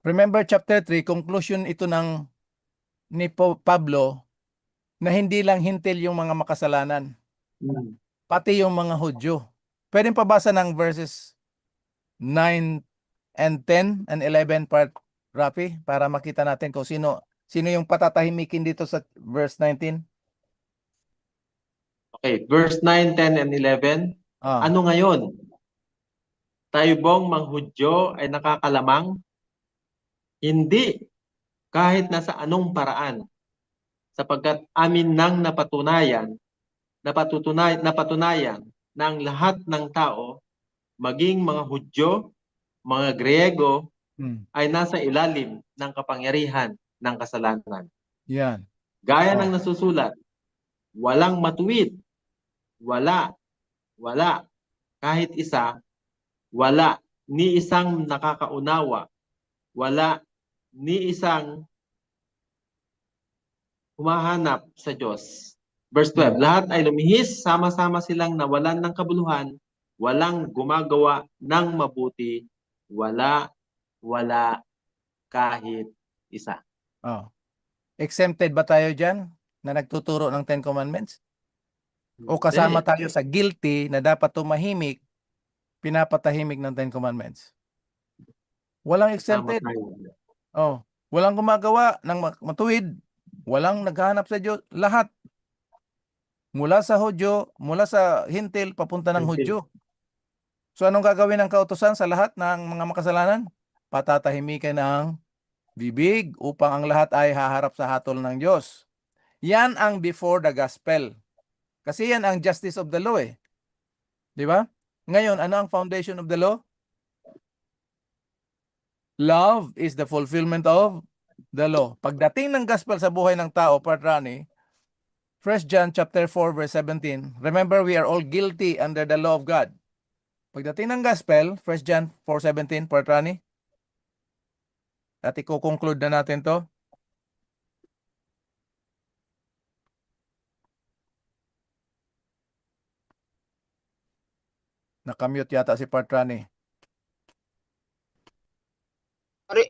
S3: Remember chapter 3, conclusion ito ni Pablo na hindi lang hintil yung mga makasalanan,
S4: Hmm.
S3: pati yung mga Hudyo. Pwedeng pabasa ng verses 9 and 10 and 11 part, Rafi, para makita natin kung sino yung patatahimikin dito sa verse 19.
S4: Okay, verse 9, 10, and 11.
S3: Ah,
S4: Ano ngayon? Tayo bang manghudyo ay nakakalamang? Hindi, kahit nasa anong paraan. Sapagkat amin nang napatunayan na ang lahat ng tao, maging mga Hudyo, mga Griego, ay nasa ilalim ng kapangyarihan ng kasalanan.
S3: yan.
S4: Gaya
S3: Oh.
S4: ng nasusulat, walang matuwid, wala, kahit isa, wala, ni isang nakakaunawa, wala, ni isang humahanap sa Diyos. Verse 12, lahat ay lumihis, sama-sama silang nawalan ng kabuluhan, walang gumagawa ng mabuti, wala, kahit isa.
S3: Oh. Exempted ba tayo dyan na nagtuturo ng Ten Commandments? O kasama
S4: Hindi.
S3: tayo sa guilty na dapat tumahimik, pinapatahimik ng Ten Commandments? Walang
S4: Kasama
S3: exempted.
S4: tayo.
S3: Oh, walang gumagawa ng matuwid, walang naghahanap sa Diyos, lahat. Mula sa Hudyo, mula sa Hintil, papunta ng
S4: Hintil.
S3: Hudyo. So anong gagawin ng kautusan sa lahat ng mga makasalanan? Patatahimikan ng bibig upang ang lahat ay haharap sa hatol ng Diyos. Yan ang before the gospel. Kasi yan ang justice of the law eh. Di ba? Ngayon, ano ang foundation of the law? Love is the fulfillment of the law. Pagdating ng gospel sa buhay ng tao, Partrani, 1 John chapter 4 verse 17, remember we are all guilty under the law of God. Pagdating ng gospel, 1 John 4:17, Partrani, at i-conclude na natin to. Nakamute yata si Partrani.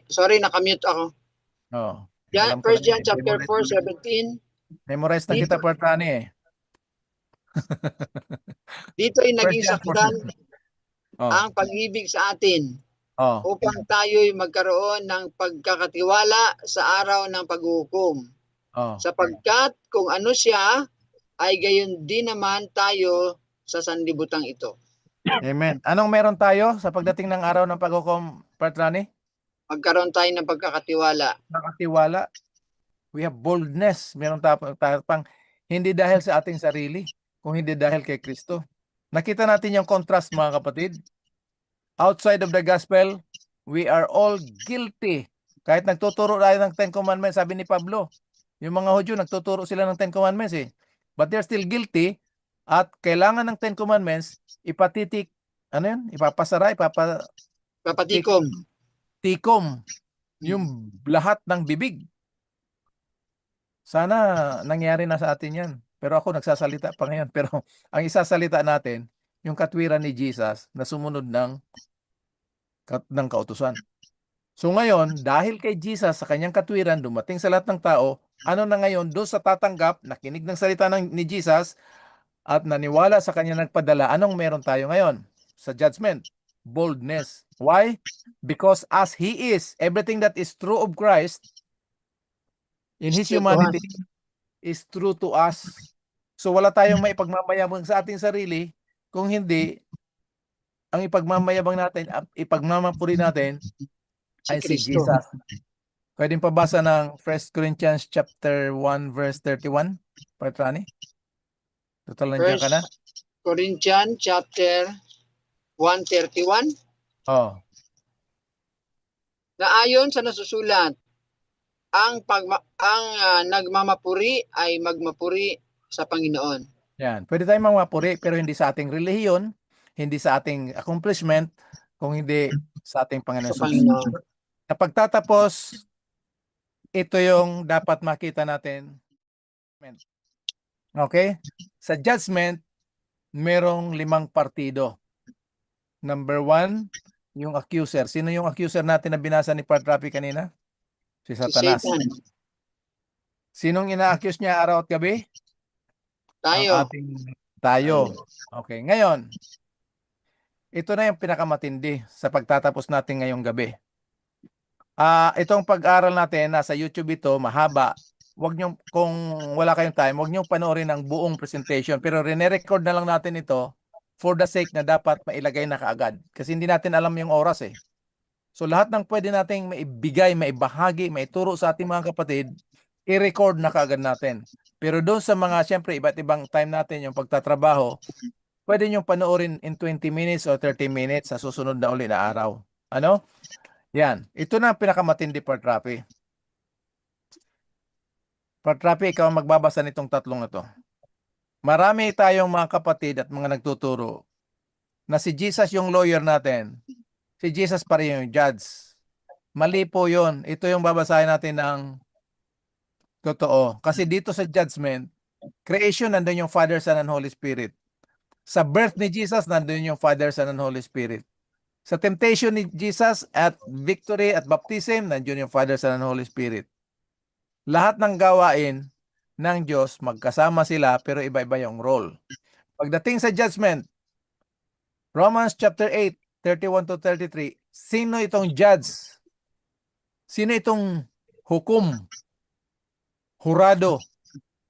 S2: Sorry, nakamute ako.
S3: Oh,
S2: Yan,
S3: alam ko na
S2: 1 John
S3: yan.
S2: chapter 4:17.
S3: Memorize na kita, Partrani eh.
S2: Dito ay
S3: First
S2: naging
S3: John
S2: sakdal
S3: 4:17. Oh,
S2: ang pag-ibig sa atin
S3: oh,
S2: upang tayo'y magkaroon ng pagkakatiwala sa araw ng paghuhukom.
S3: oh.
S2: Sapagkat kung ano siya, ay gayon din naman tayo sa sanlibutang ito.
S3: Amen. Anong meron tayo sa pagdating ng araw ng paghukom, Partrani?
S2: Magkaroon tayo ng pagkakatiwala.
S3: Nakatiwala. We have boldness. Meron tapang hindi dahil sa ating sarili, kung hindi dahil kay Kristo. Nakita natin yung contrast, mga kapatid. Outside of the gospel, we are all guilty. Kahit nagtuturo tayo ng Ten Commandments, sabi ni Pablo, yung mga Hudyo, nagtuturo sila ng Ten Commandments eh. But they're still guilty at kailangan ng Ten Commandments, ipatitik, ano yun? Ipapasara,
S2: Papatikom.
S3: tikom yung lahat ng bibig. Sana nangyari na sa atin yan. Pero ako nagsasalita pa ngayon. Pero ang isasalita natin, yung katwiran ni Jesus na sumunod ng kautusan. So ngayon, dahil kay Jesus sa kanyang katwiran, dumating sa lahat ng tao, ano na ngayon, doon sa tatanggap, nakinig ng salita ni Jesus, at naniwala sa kanya nagpadala, anong meron tayo ngayon? Sa judgment, boldness. Why? Because as He is, everything that is true of Christ, in His humanity, is true to us. So wala tayong maipagmamayabang sa ating sarili, kung hindi, ang ipagmamayabang natin, ipagmamapuri natin, ay si Jesus. Pwedeng pabasa ng 1 Corinthians chapter 1 verse 31, Partrani? Total nandiyan ka na?
S2: 1 Corinthians chapter 1:31.
S3: Oh.
S2: Na ayon sa nasusulat, ang nagmamapuri ay magmapuri sa Panginoon.
S3: Yan. Pwede tayong mamapuri pero hindi sa ating relihiyon, hindi sa ating accomplishment, kung hindi sa ating Panginoon.
S2: Sa Panginoon.
S3: Sa pagtatapos, ito yung dapat makita natin. Okay? Sa judgment, merong 5 partido. Number 1, yung accuser. Sino yung accuser natin na binasa ni Partrapi kanina? Si Satanas.
S2: Si Satan.
S3: Sinong ina-accuse niya araw at gabi?
S2: Tayo.
S3: Tayo. Okay, ngayon, ito na yung pinakamatindi sa pagtatapos natin ngayong gabi. Itong pag-aral natin, nasa YouTube ito, mahaba. Wag niyo, kung wala kayong time, wag niyo panoorin ang buong presentation. Pero rene-record na lang natin ito for the sake na dapat mailagay na kaagad. Kasi hindi natin alam yung oras eh. So lahat ng pwede nating maibigay, maibahagi, maituro sa ating mga kapatid, i-record na kaagad natin. Pero doon sa mga, siyempre, iba't ibang time natin, yung pagtatrabaho, pwede nyo panoorin in 20 minutes or 30 minutes sa susunod na uli na araw. Ano? Yan. Ito na ang pinakamatindi, Partrapi. Partrapi, ikaw ang magbabasa nitong tatlong na to. Marami tayong mga kapatid at mga nagtuturo na si Jesus yung lawyer natin. Si Jesus pa rin yung judge. Mali po yun. Ito yung babasahin natin ng totoo. Kasi dito sa judgment, creation, nandun yung Father, Son, and Holy Spirit. Sa birth ni Jesus, nandun yung Father, Son, and Holy Spirit. Sa temptation ni Jesus at victory at baptism, nandun yung Father, Son, and Holy Spirit. Lahat ng gawain ng Diyos, magkasama sila, pero iba-iba yung role. Pagdating sa judgment, Romans chapter 8, 31 to 33, sino itong judge? Sino itong hukom? Hurado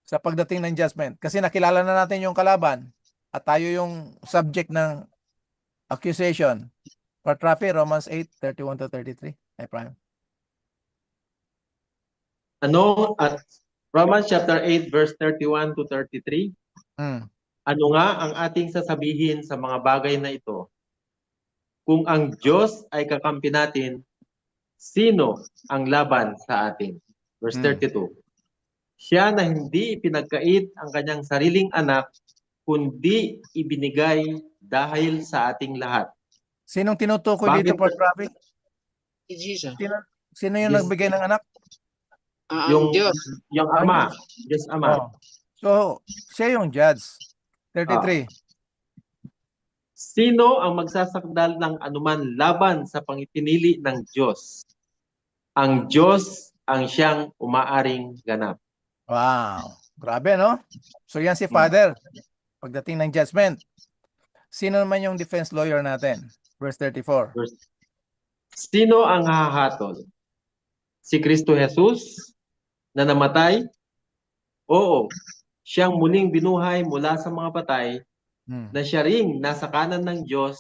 S3: sa pagdating ng judgment? Kasi nakilala na natin yung kalaban at tayo yung subject ng accusation. Partrapi, Romans 8, 31 to 33. Ay, Prime.
S4: At Romans chapter 8 verse 31 to 33. Ano nga ang ating sasabihin sa mga bagay na ito? Kung ang Diyos ay kakampi natin, sino ang laban sa atin? Verse 32. Siya na hindi pinagkait ang kanyang sariling anak, kundi ibinigay dahil sa ating lahat.
S3: Sinong tinutukoy dito, Partrapi?
S2: Si Jesus.
S3: Sino yung nagbigay ng anak?
S2: Ang
S4: Yung,
S2: Diyos.
S4: yung
S3: Ang
S4: Ama,
S3: Diyos.
S4: Diyos Ama.
S3: Oh. So, siya yung judge. 33.
S4: Sino ang magsasakdal ng anuman laban sa pangipinili ng Diyos? Ang Diyos ang siyang umaaring ganap.
S3: Wow. Grabe, no? So, yan si Father. Pagdating ng judgment. Sino naman yung defense lawyer natin? Verse 34.
S4: Sino ang hahatol? Si Kristo Jesus na namatay? Oo, siyang muling binuhay mula sa mga patay, na siya ring nasa kanan ng Diyos,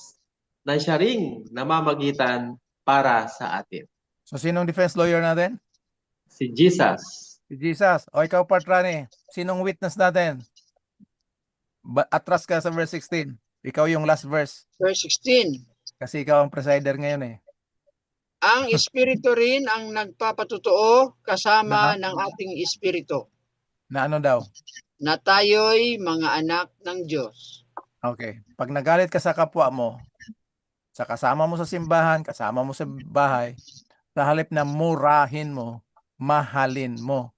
S4: na siya ring namamagitan para sa atin.
S3: So, sinong defense lawyer natin?
S4: Si Jesus.
S3: Si Jesus. O ikaw, Patrani, sinong witness natin? Atras ka sa verse 16. Ikaw yung last verse.
S2: Verse 16.
S3: Kasi ikaw ang presider ngayon eh.
S2: Ang Espiritu rin ang nagpapatotoo kasama ng ating Espiritu
S3: Na ano daw?
S2: na tayo'y mga anak ng Diyos.
S3: Okay. Pag nagalit ka sa kapwa mo, sa kasama mo sa simbahan, kasama mo sa bahay, sa halip na murahin mo, mahalin mo.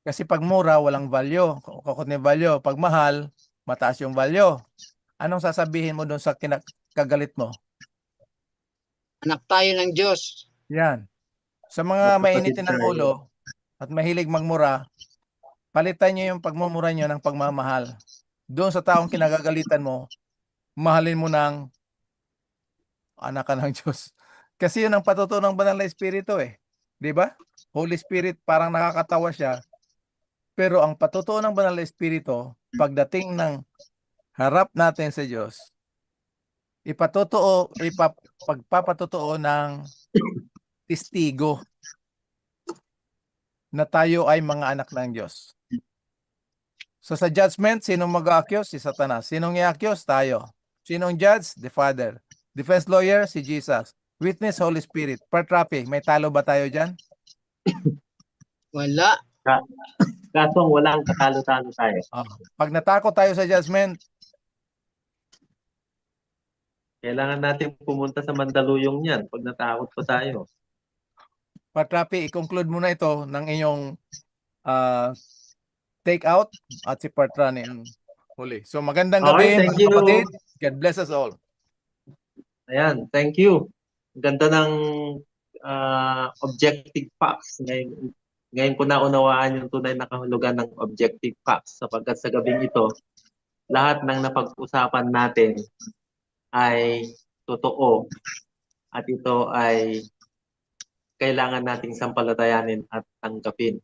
S3: Kasi pag mura, walang value. Kukot ni value. Pag mahal, mataas yung value. Anong sasabihin mo doon sa kagalit mo?
S2: Anak tayo ng Diyos.
S3: Yan. Sa mga
S4: Magkapatid
S3: mainitin ng
S4: tayo.
S3: ulo at mahilig magmura, palitan nyo yung pagmumura nyo ng pagmamahal. Doon sa taong kinagagalitan mo, mahalin mo ng anak ka ng Diyos. Kasi yun ang patutuo ng Banal na Espiritu eh. Di ba? Holy Spirit, parang nakakatawa siya. Pero ang patutuo ng Banal na Espiritu, pagdating ng harap natin sa Diyos, pagpapatutuo ng testigo na tayo ay mga anak ng Diyos. So sa judgment, sinong mag-a-accuse? Si Satanas. Sinong i-accuse? Tayo. Sinong judge? The Father. Defense lawyer? Si Jesus. Witness, Holy Spirit. Partrapi, may talo ba tayo dyan?
S2: Wala.
S4: Kasong walang katalo-talo tayo.
S3: Pag natakot tayo sa judgment,
S4: Kailangan natin pumunta sa Mandaluyong yan pag natakot pa tayo.
S3: Partrapi, i-conclude mo na ito ng inyong take out at si Partrani ang huli. So magandang
S4: Okay,
S3: gabi
S4: thank
S3: mga
S4: you.
S3: kapatid. God bless us all.
S4: Ayan, thank you. Ganda ng objective facts. Ngayon ko naunawaan yung tunay na kahulugan ng objective facts sapagkat sa gabing ito, lahat ng napag-usapan natin ay totoo at ito ay kailangan nating sampalatayanin at tanggapin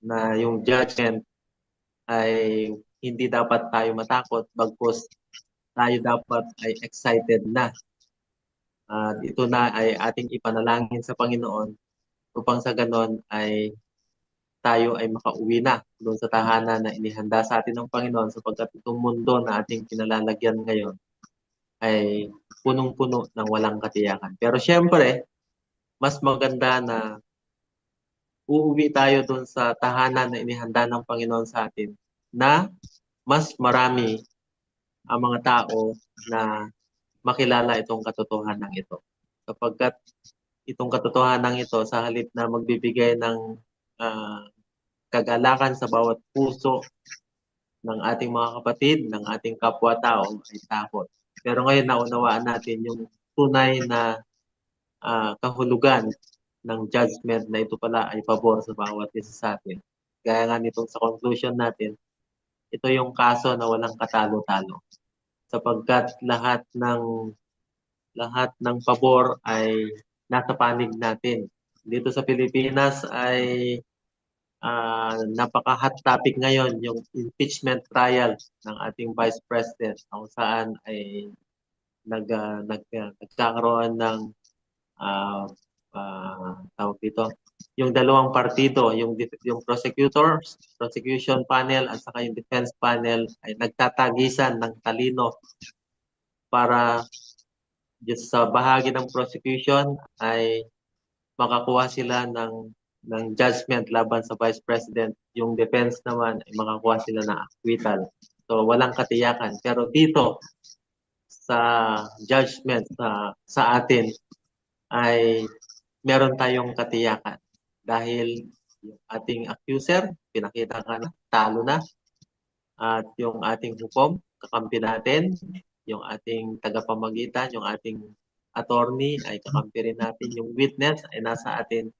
S4: na yung judgment ay hindi dapat tayo matakot bagkus tayo dapat ay excited na. At ito na ay ating ipanalangin sa Panginoon upang sa ganon ay tayo ay makauwi na doon sa tahanan na inihanda sa atin ng Panginoon sapagkat itong mundo na ating kinalalagyan ngayon ay punong-puno ng walang katiyakan. Pero syempre, mas maganda na uuwi tayo doon sa tahanan na inihanda ng Panginoon sa atin na mas marami ang mga tao na makilala itong katotohanan ito. Sapagkat itong katotohanan ito sa halip na magbibigay ng kagalakan sa bawat puso ng ating mga kapatid, ng ating kapwa-tao ay takot. Pero ngayon naunawaan natin yung tunay na kahulugan ng judgment na ito pala ay pabor sa bawat isa sa atin. Gaya nga nitong sa conclusion natin, ito yung kaso na walang katalo-talo. Sapagkat lahat ng pabor ay nasa panig natin. Dito sa Pilipinas ay napaka-hot topic ngayon yung impeachment trial ng ating Vice President kung saan ay nagkakaroon ng tawag dito, yung dalawang partido, yung prosecution panel at saka yung defense panel ay nagtatagisan ng talino para just sa bahagi ng prosecution ay makakuha sila ng judgment laban sa Vice President. Yung defense naman ay makakuha sila ng acquittal. So walang katiyakan. Pero dito sa judgment sa atin ay meron tayong katiyakan. Dahil yung ating accuser, pinakita ka na, talo na. At yung ating hukom, kakampi natin. Yung ating tagapamagitan, yung ating attorney ay kakampi rin natin. Yung witness ay nasa atin.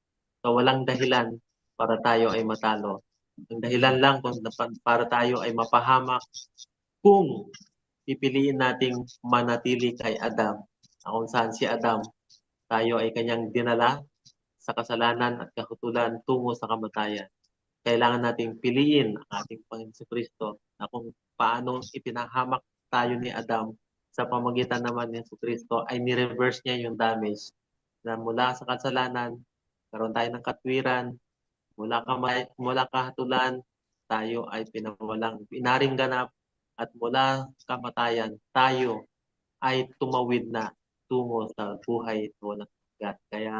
S4: So walang dahilan para tayo ay matalo. Ang dahilan lang kung para tayo ay mapahamak kung pipiliin nating manatili kay Adam. Kung saan si Adam, tayo ay kanyang dinala sa kasalanan at kahutulan tungo sa kamatayan. Kailangan nating piliin ang ating Panginoon Kristo na kung paano ipinahamak tayo ni Adam sa pamagitan naman ni Kristo ay ni-reverse niya yung damage na mula sa kasalanan, karoon tayo ng katwiran, mula kahatulan, tayo ay pinawalang inaring ganap at mula kamatayan, tayo ay tumawid na tungo sa buhay na walang hanggan. Kaya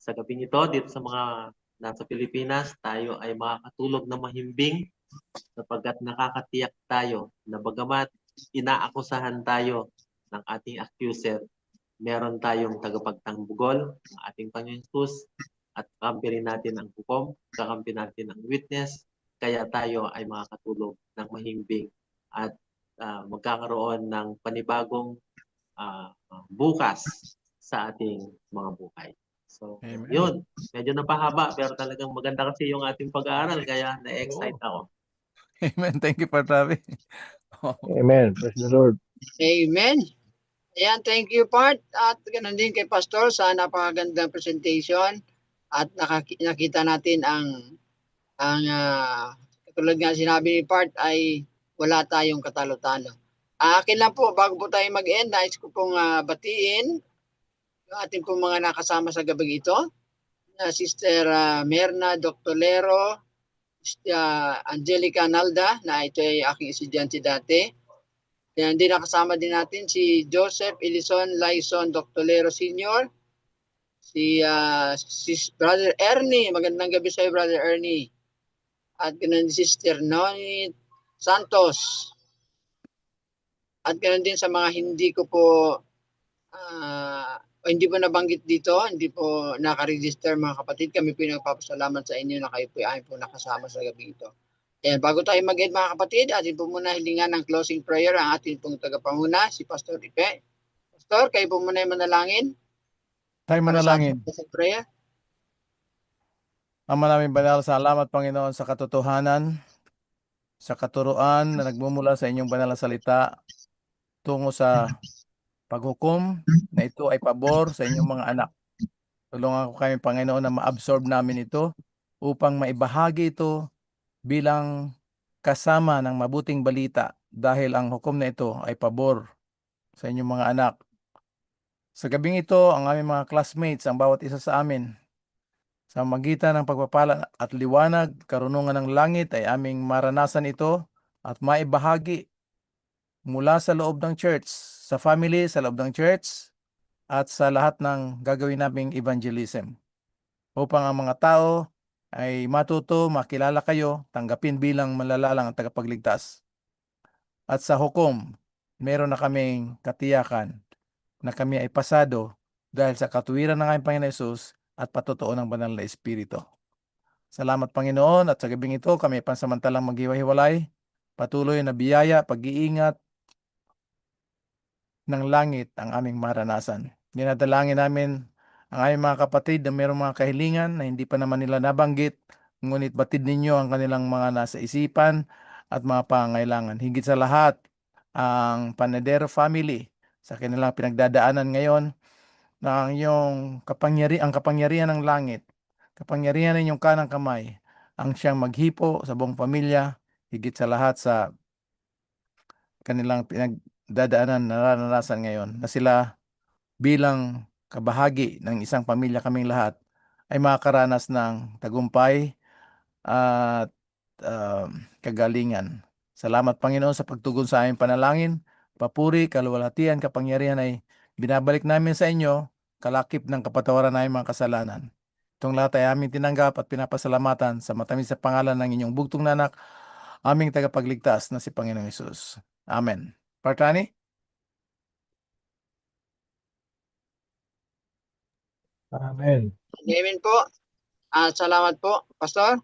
S4: sa gabing ito, dito sa mga nasa Pilipinas, tayo ay makakatulog na mahimbing sapagkat nakakatiyak tayo na bagamat inaakusahan tayo ng ating accuser, meron tayong tagapagtanggol, ang ating Panginoon Jesus, at kakampi rin natin ang hukom, kakampi natin ang witness, kaya tayo ay makakatulog ng mahimbing at magkakaroon ng panibagong bukas sa ating mga buhay. So,
S3: Amen.
S4: yun. Medyo napahaba pero talagang maganda kasi yung ating pag-aaral kaya na-excite ako.
S3: Amen. Thank you, Patravi.
S5: Amen. Praise the Lord.
S2: Amen. Ayan, thank you, Part. At ganun din kay Pastor sa napakagandang presentation. At nakita natin ang katulad nga sinabi ni Part ay wala tayong katalo-talo. Akin lang po, bago po tayo mag-end, nais ko pong batiin yung ating pong mga nakasama sa gabi ito. Sister Merna Doctolero, Angelica Nalda, na ito ay aking estudyante dati. Yan din nakasama din natin si Joseph Elison Lyson Doctolero Sr., si Brother Ernie, magandang gabi sa iyo, Brother Ernie. At ganun din Sister Noni Santos. At ganun din sa mga hindi ko po hindi po nabanggit dito, hindi po nakaregister mga kapatid. Kami po nagpapasalamat sa inyo na kayo po ay po nakasama sa gabi ito. Ayan, bago tayo mag-end mga kapatid, atin po muna hilingan ng closing prayer ang ating pong tagapanguna, si Pastor Ipe. Pastor, kayo po muna yung manalangin.
S3: Tayo manalangin.
S2: Sa prayer.
S3: Ama namin banal, salamat Panginoon sa katotohanan, sa katuruan na nagmumula sa inyong banal na salita tungo sa paghukom na ito ay pabor sa inyong mga anak. Tulungan ko kami Panginoon na ma-absorb namin ito upang maibahagi ito bilang kasama ng mabuting balita dahil ang hukom na ito ay pabor sa inyong mga anak. Sa gabing ito, ang aming mga classmates, ang bawat isa sa amin, sa magitan ng pagpapala at liwanag, karunungan ng langit ay aming maranasan ito at maibahagi mula sa loob ng church, sa family, sa loob ng church, at sa lahat ng gagawin naming evangelism. Upang ang mga tao ay matuto, makilala kayo, tanggapin bilang malalalang ang tagapagligtas. At sa hukom, meron na kaming katiyakan na kami ay pasado dahil sa katuwiran ng aming Panginoon Hesus at patotoo ng banal na Espiritu. Salamat Panginoon at sa gabing ito kami pansamantalang maghiwa-hiwalay, patuloy na biyaya, pag-iingat ng langit ang aming maranasan. Dinadalangin namin ang aming mga kapatid na mayroong mga kahilingan na hindi pa naman nila nabanggit, ngunit batid ninyo ang kanilang mga nasa isipan at mga pangangailangan. Higit sa lahat, ang Panadero family sa kanilang pinagdadaanan ngayon na ang kapangyarihan ng langit, kapangyarihan ng inyong kanang kamay, ang siyang maghipo sa buong pamilya, higit sa lahat sa kanilang pinagdadaanan, nararanasan ngayon, na sila bilang kabahagi ng isang pamilya kaming lahat ay makakaranas ng tagumpay at kagalingan. Salamat Panginoon sa pagtugon sa aming panalangin. Papuri, kaluwalhatian, kapangyarihan ay binabalik namin sa inyo, kalakip ng kapatawaran ng mga kasalanan. Itong lahat ay aming tinanggap at pinapasalamatan sa matamis na pangalan ng inyong bugtong na anak, aming tagapagligtas na si Panginoong Hesus. Amen. Part 20?
S5: Amen.
S2: Amen po. Salamat po, Pastor.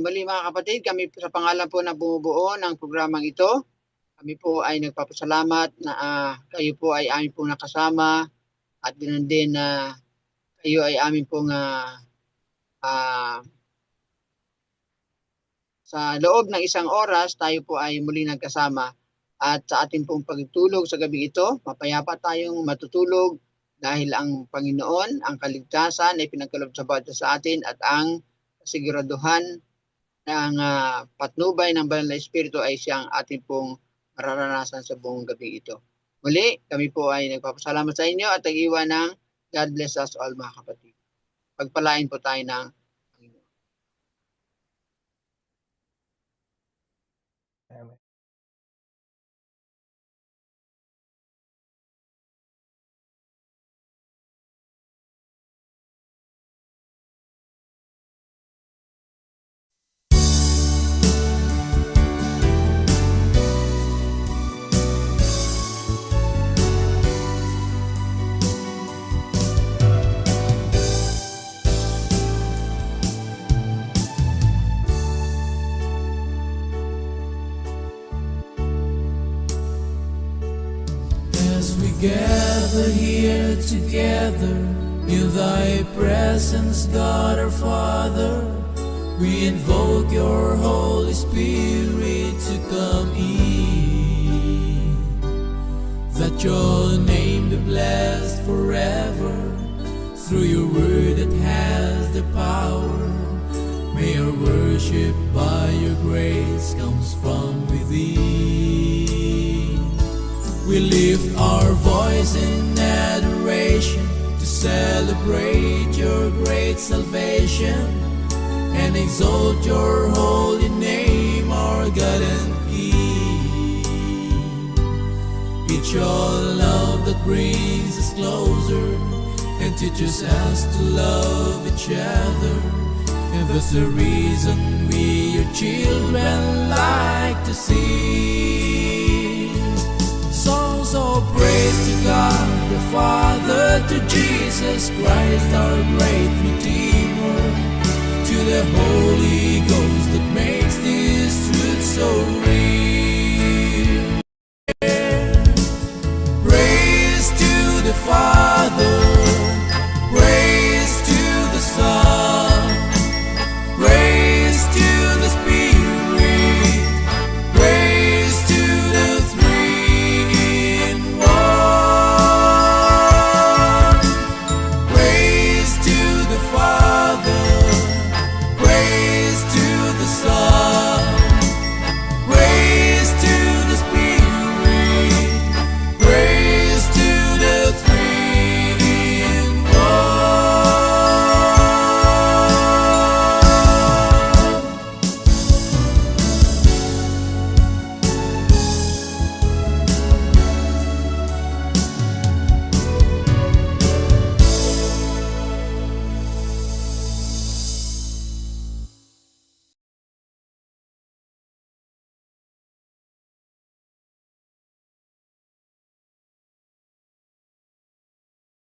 S2: Muli mga kapatid, kami po sa pangalan po na bumubuo ng programang ito, kami po ay nagpapasalamat na kayo po ay amin po nakasama at ganoon din na kayo ay amin pong sa loob ng isang oras tayo po ay muli nagkasama at sa ating pong pagtulog sa gabi ito, mapayapa tayong matutulog dahil ang Panginoon, ang kaligtasan ay pinagkaloob sa bawat isa sa atin at ang kasiguraduhan ng patnubay ng Banal na Espiritu ay siyang ating pong mararanasan sa buong gabi ito. Muli, kami po ay nagpapasalamat sa inyo at nag-iwan ng God bless us all mga kapatid. Pagpalain po tayo ng Panginoon.
S5: Amen.
S1: As we gather here together in thy presence, God our Father, we invoke your Holy Spirit to come in, that your name be blessed forever through your word that has the power. May our worship by your grace comes from within. We lift our voice in adoration to celebrate your great salvation and exalt your holy name, our God and King. It's your love that brings us closer and teaches us to love each other, and that's the reason we, your children, like to sing songs of praise to God the Father, to Jesus Christ our great Redeemer, to the Holy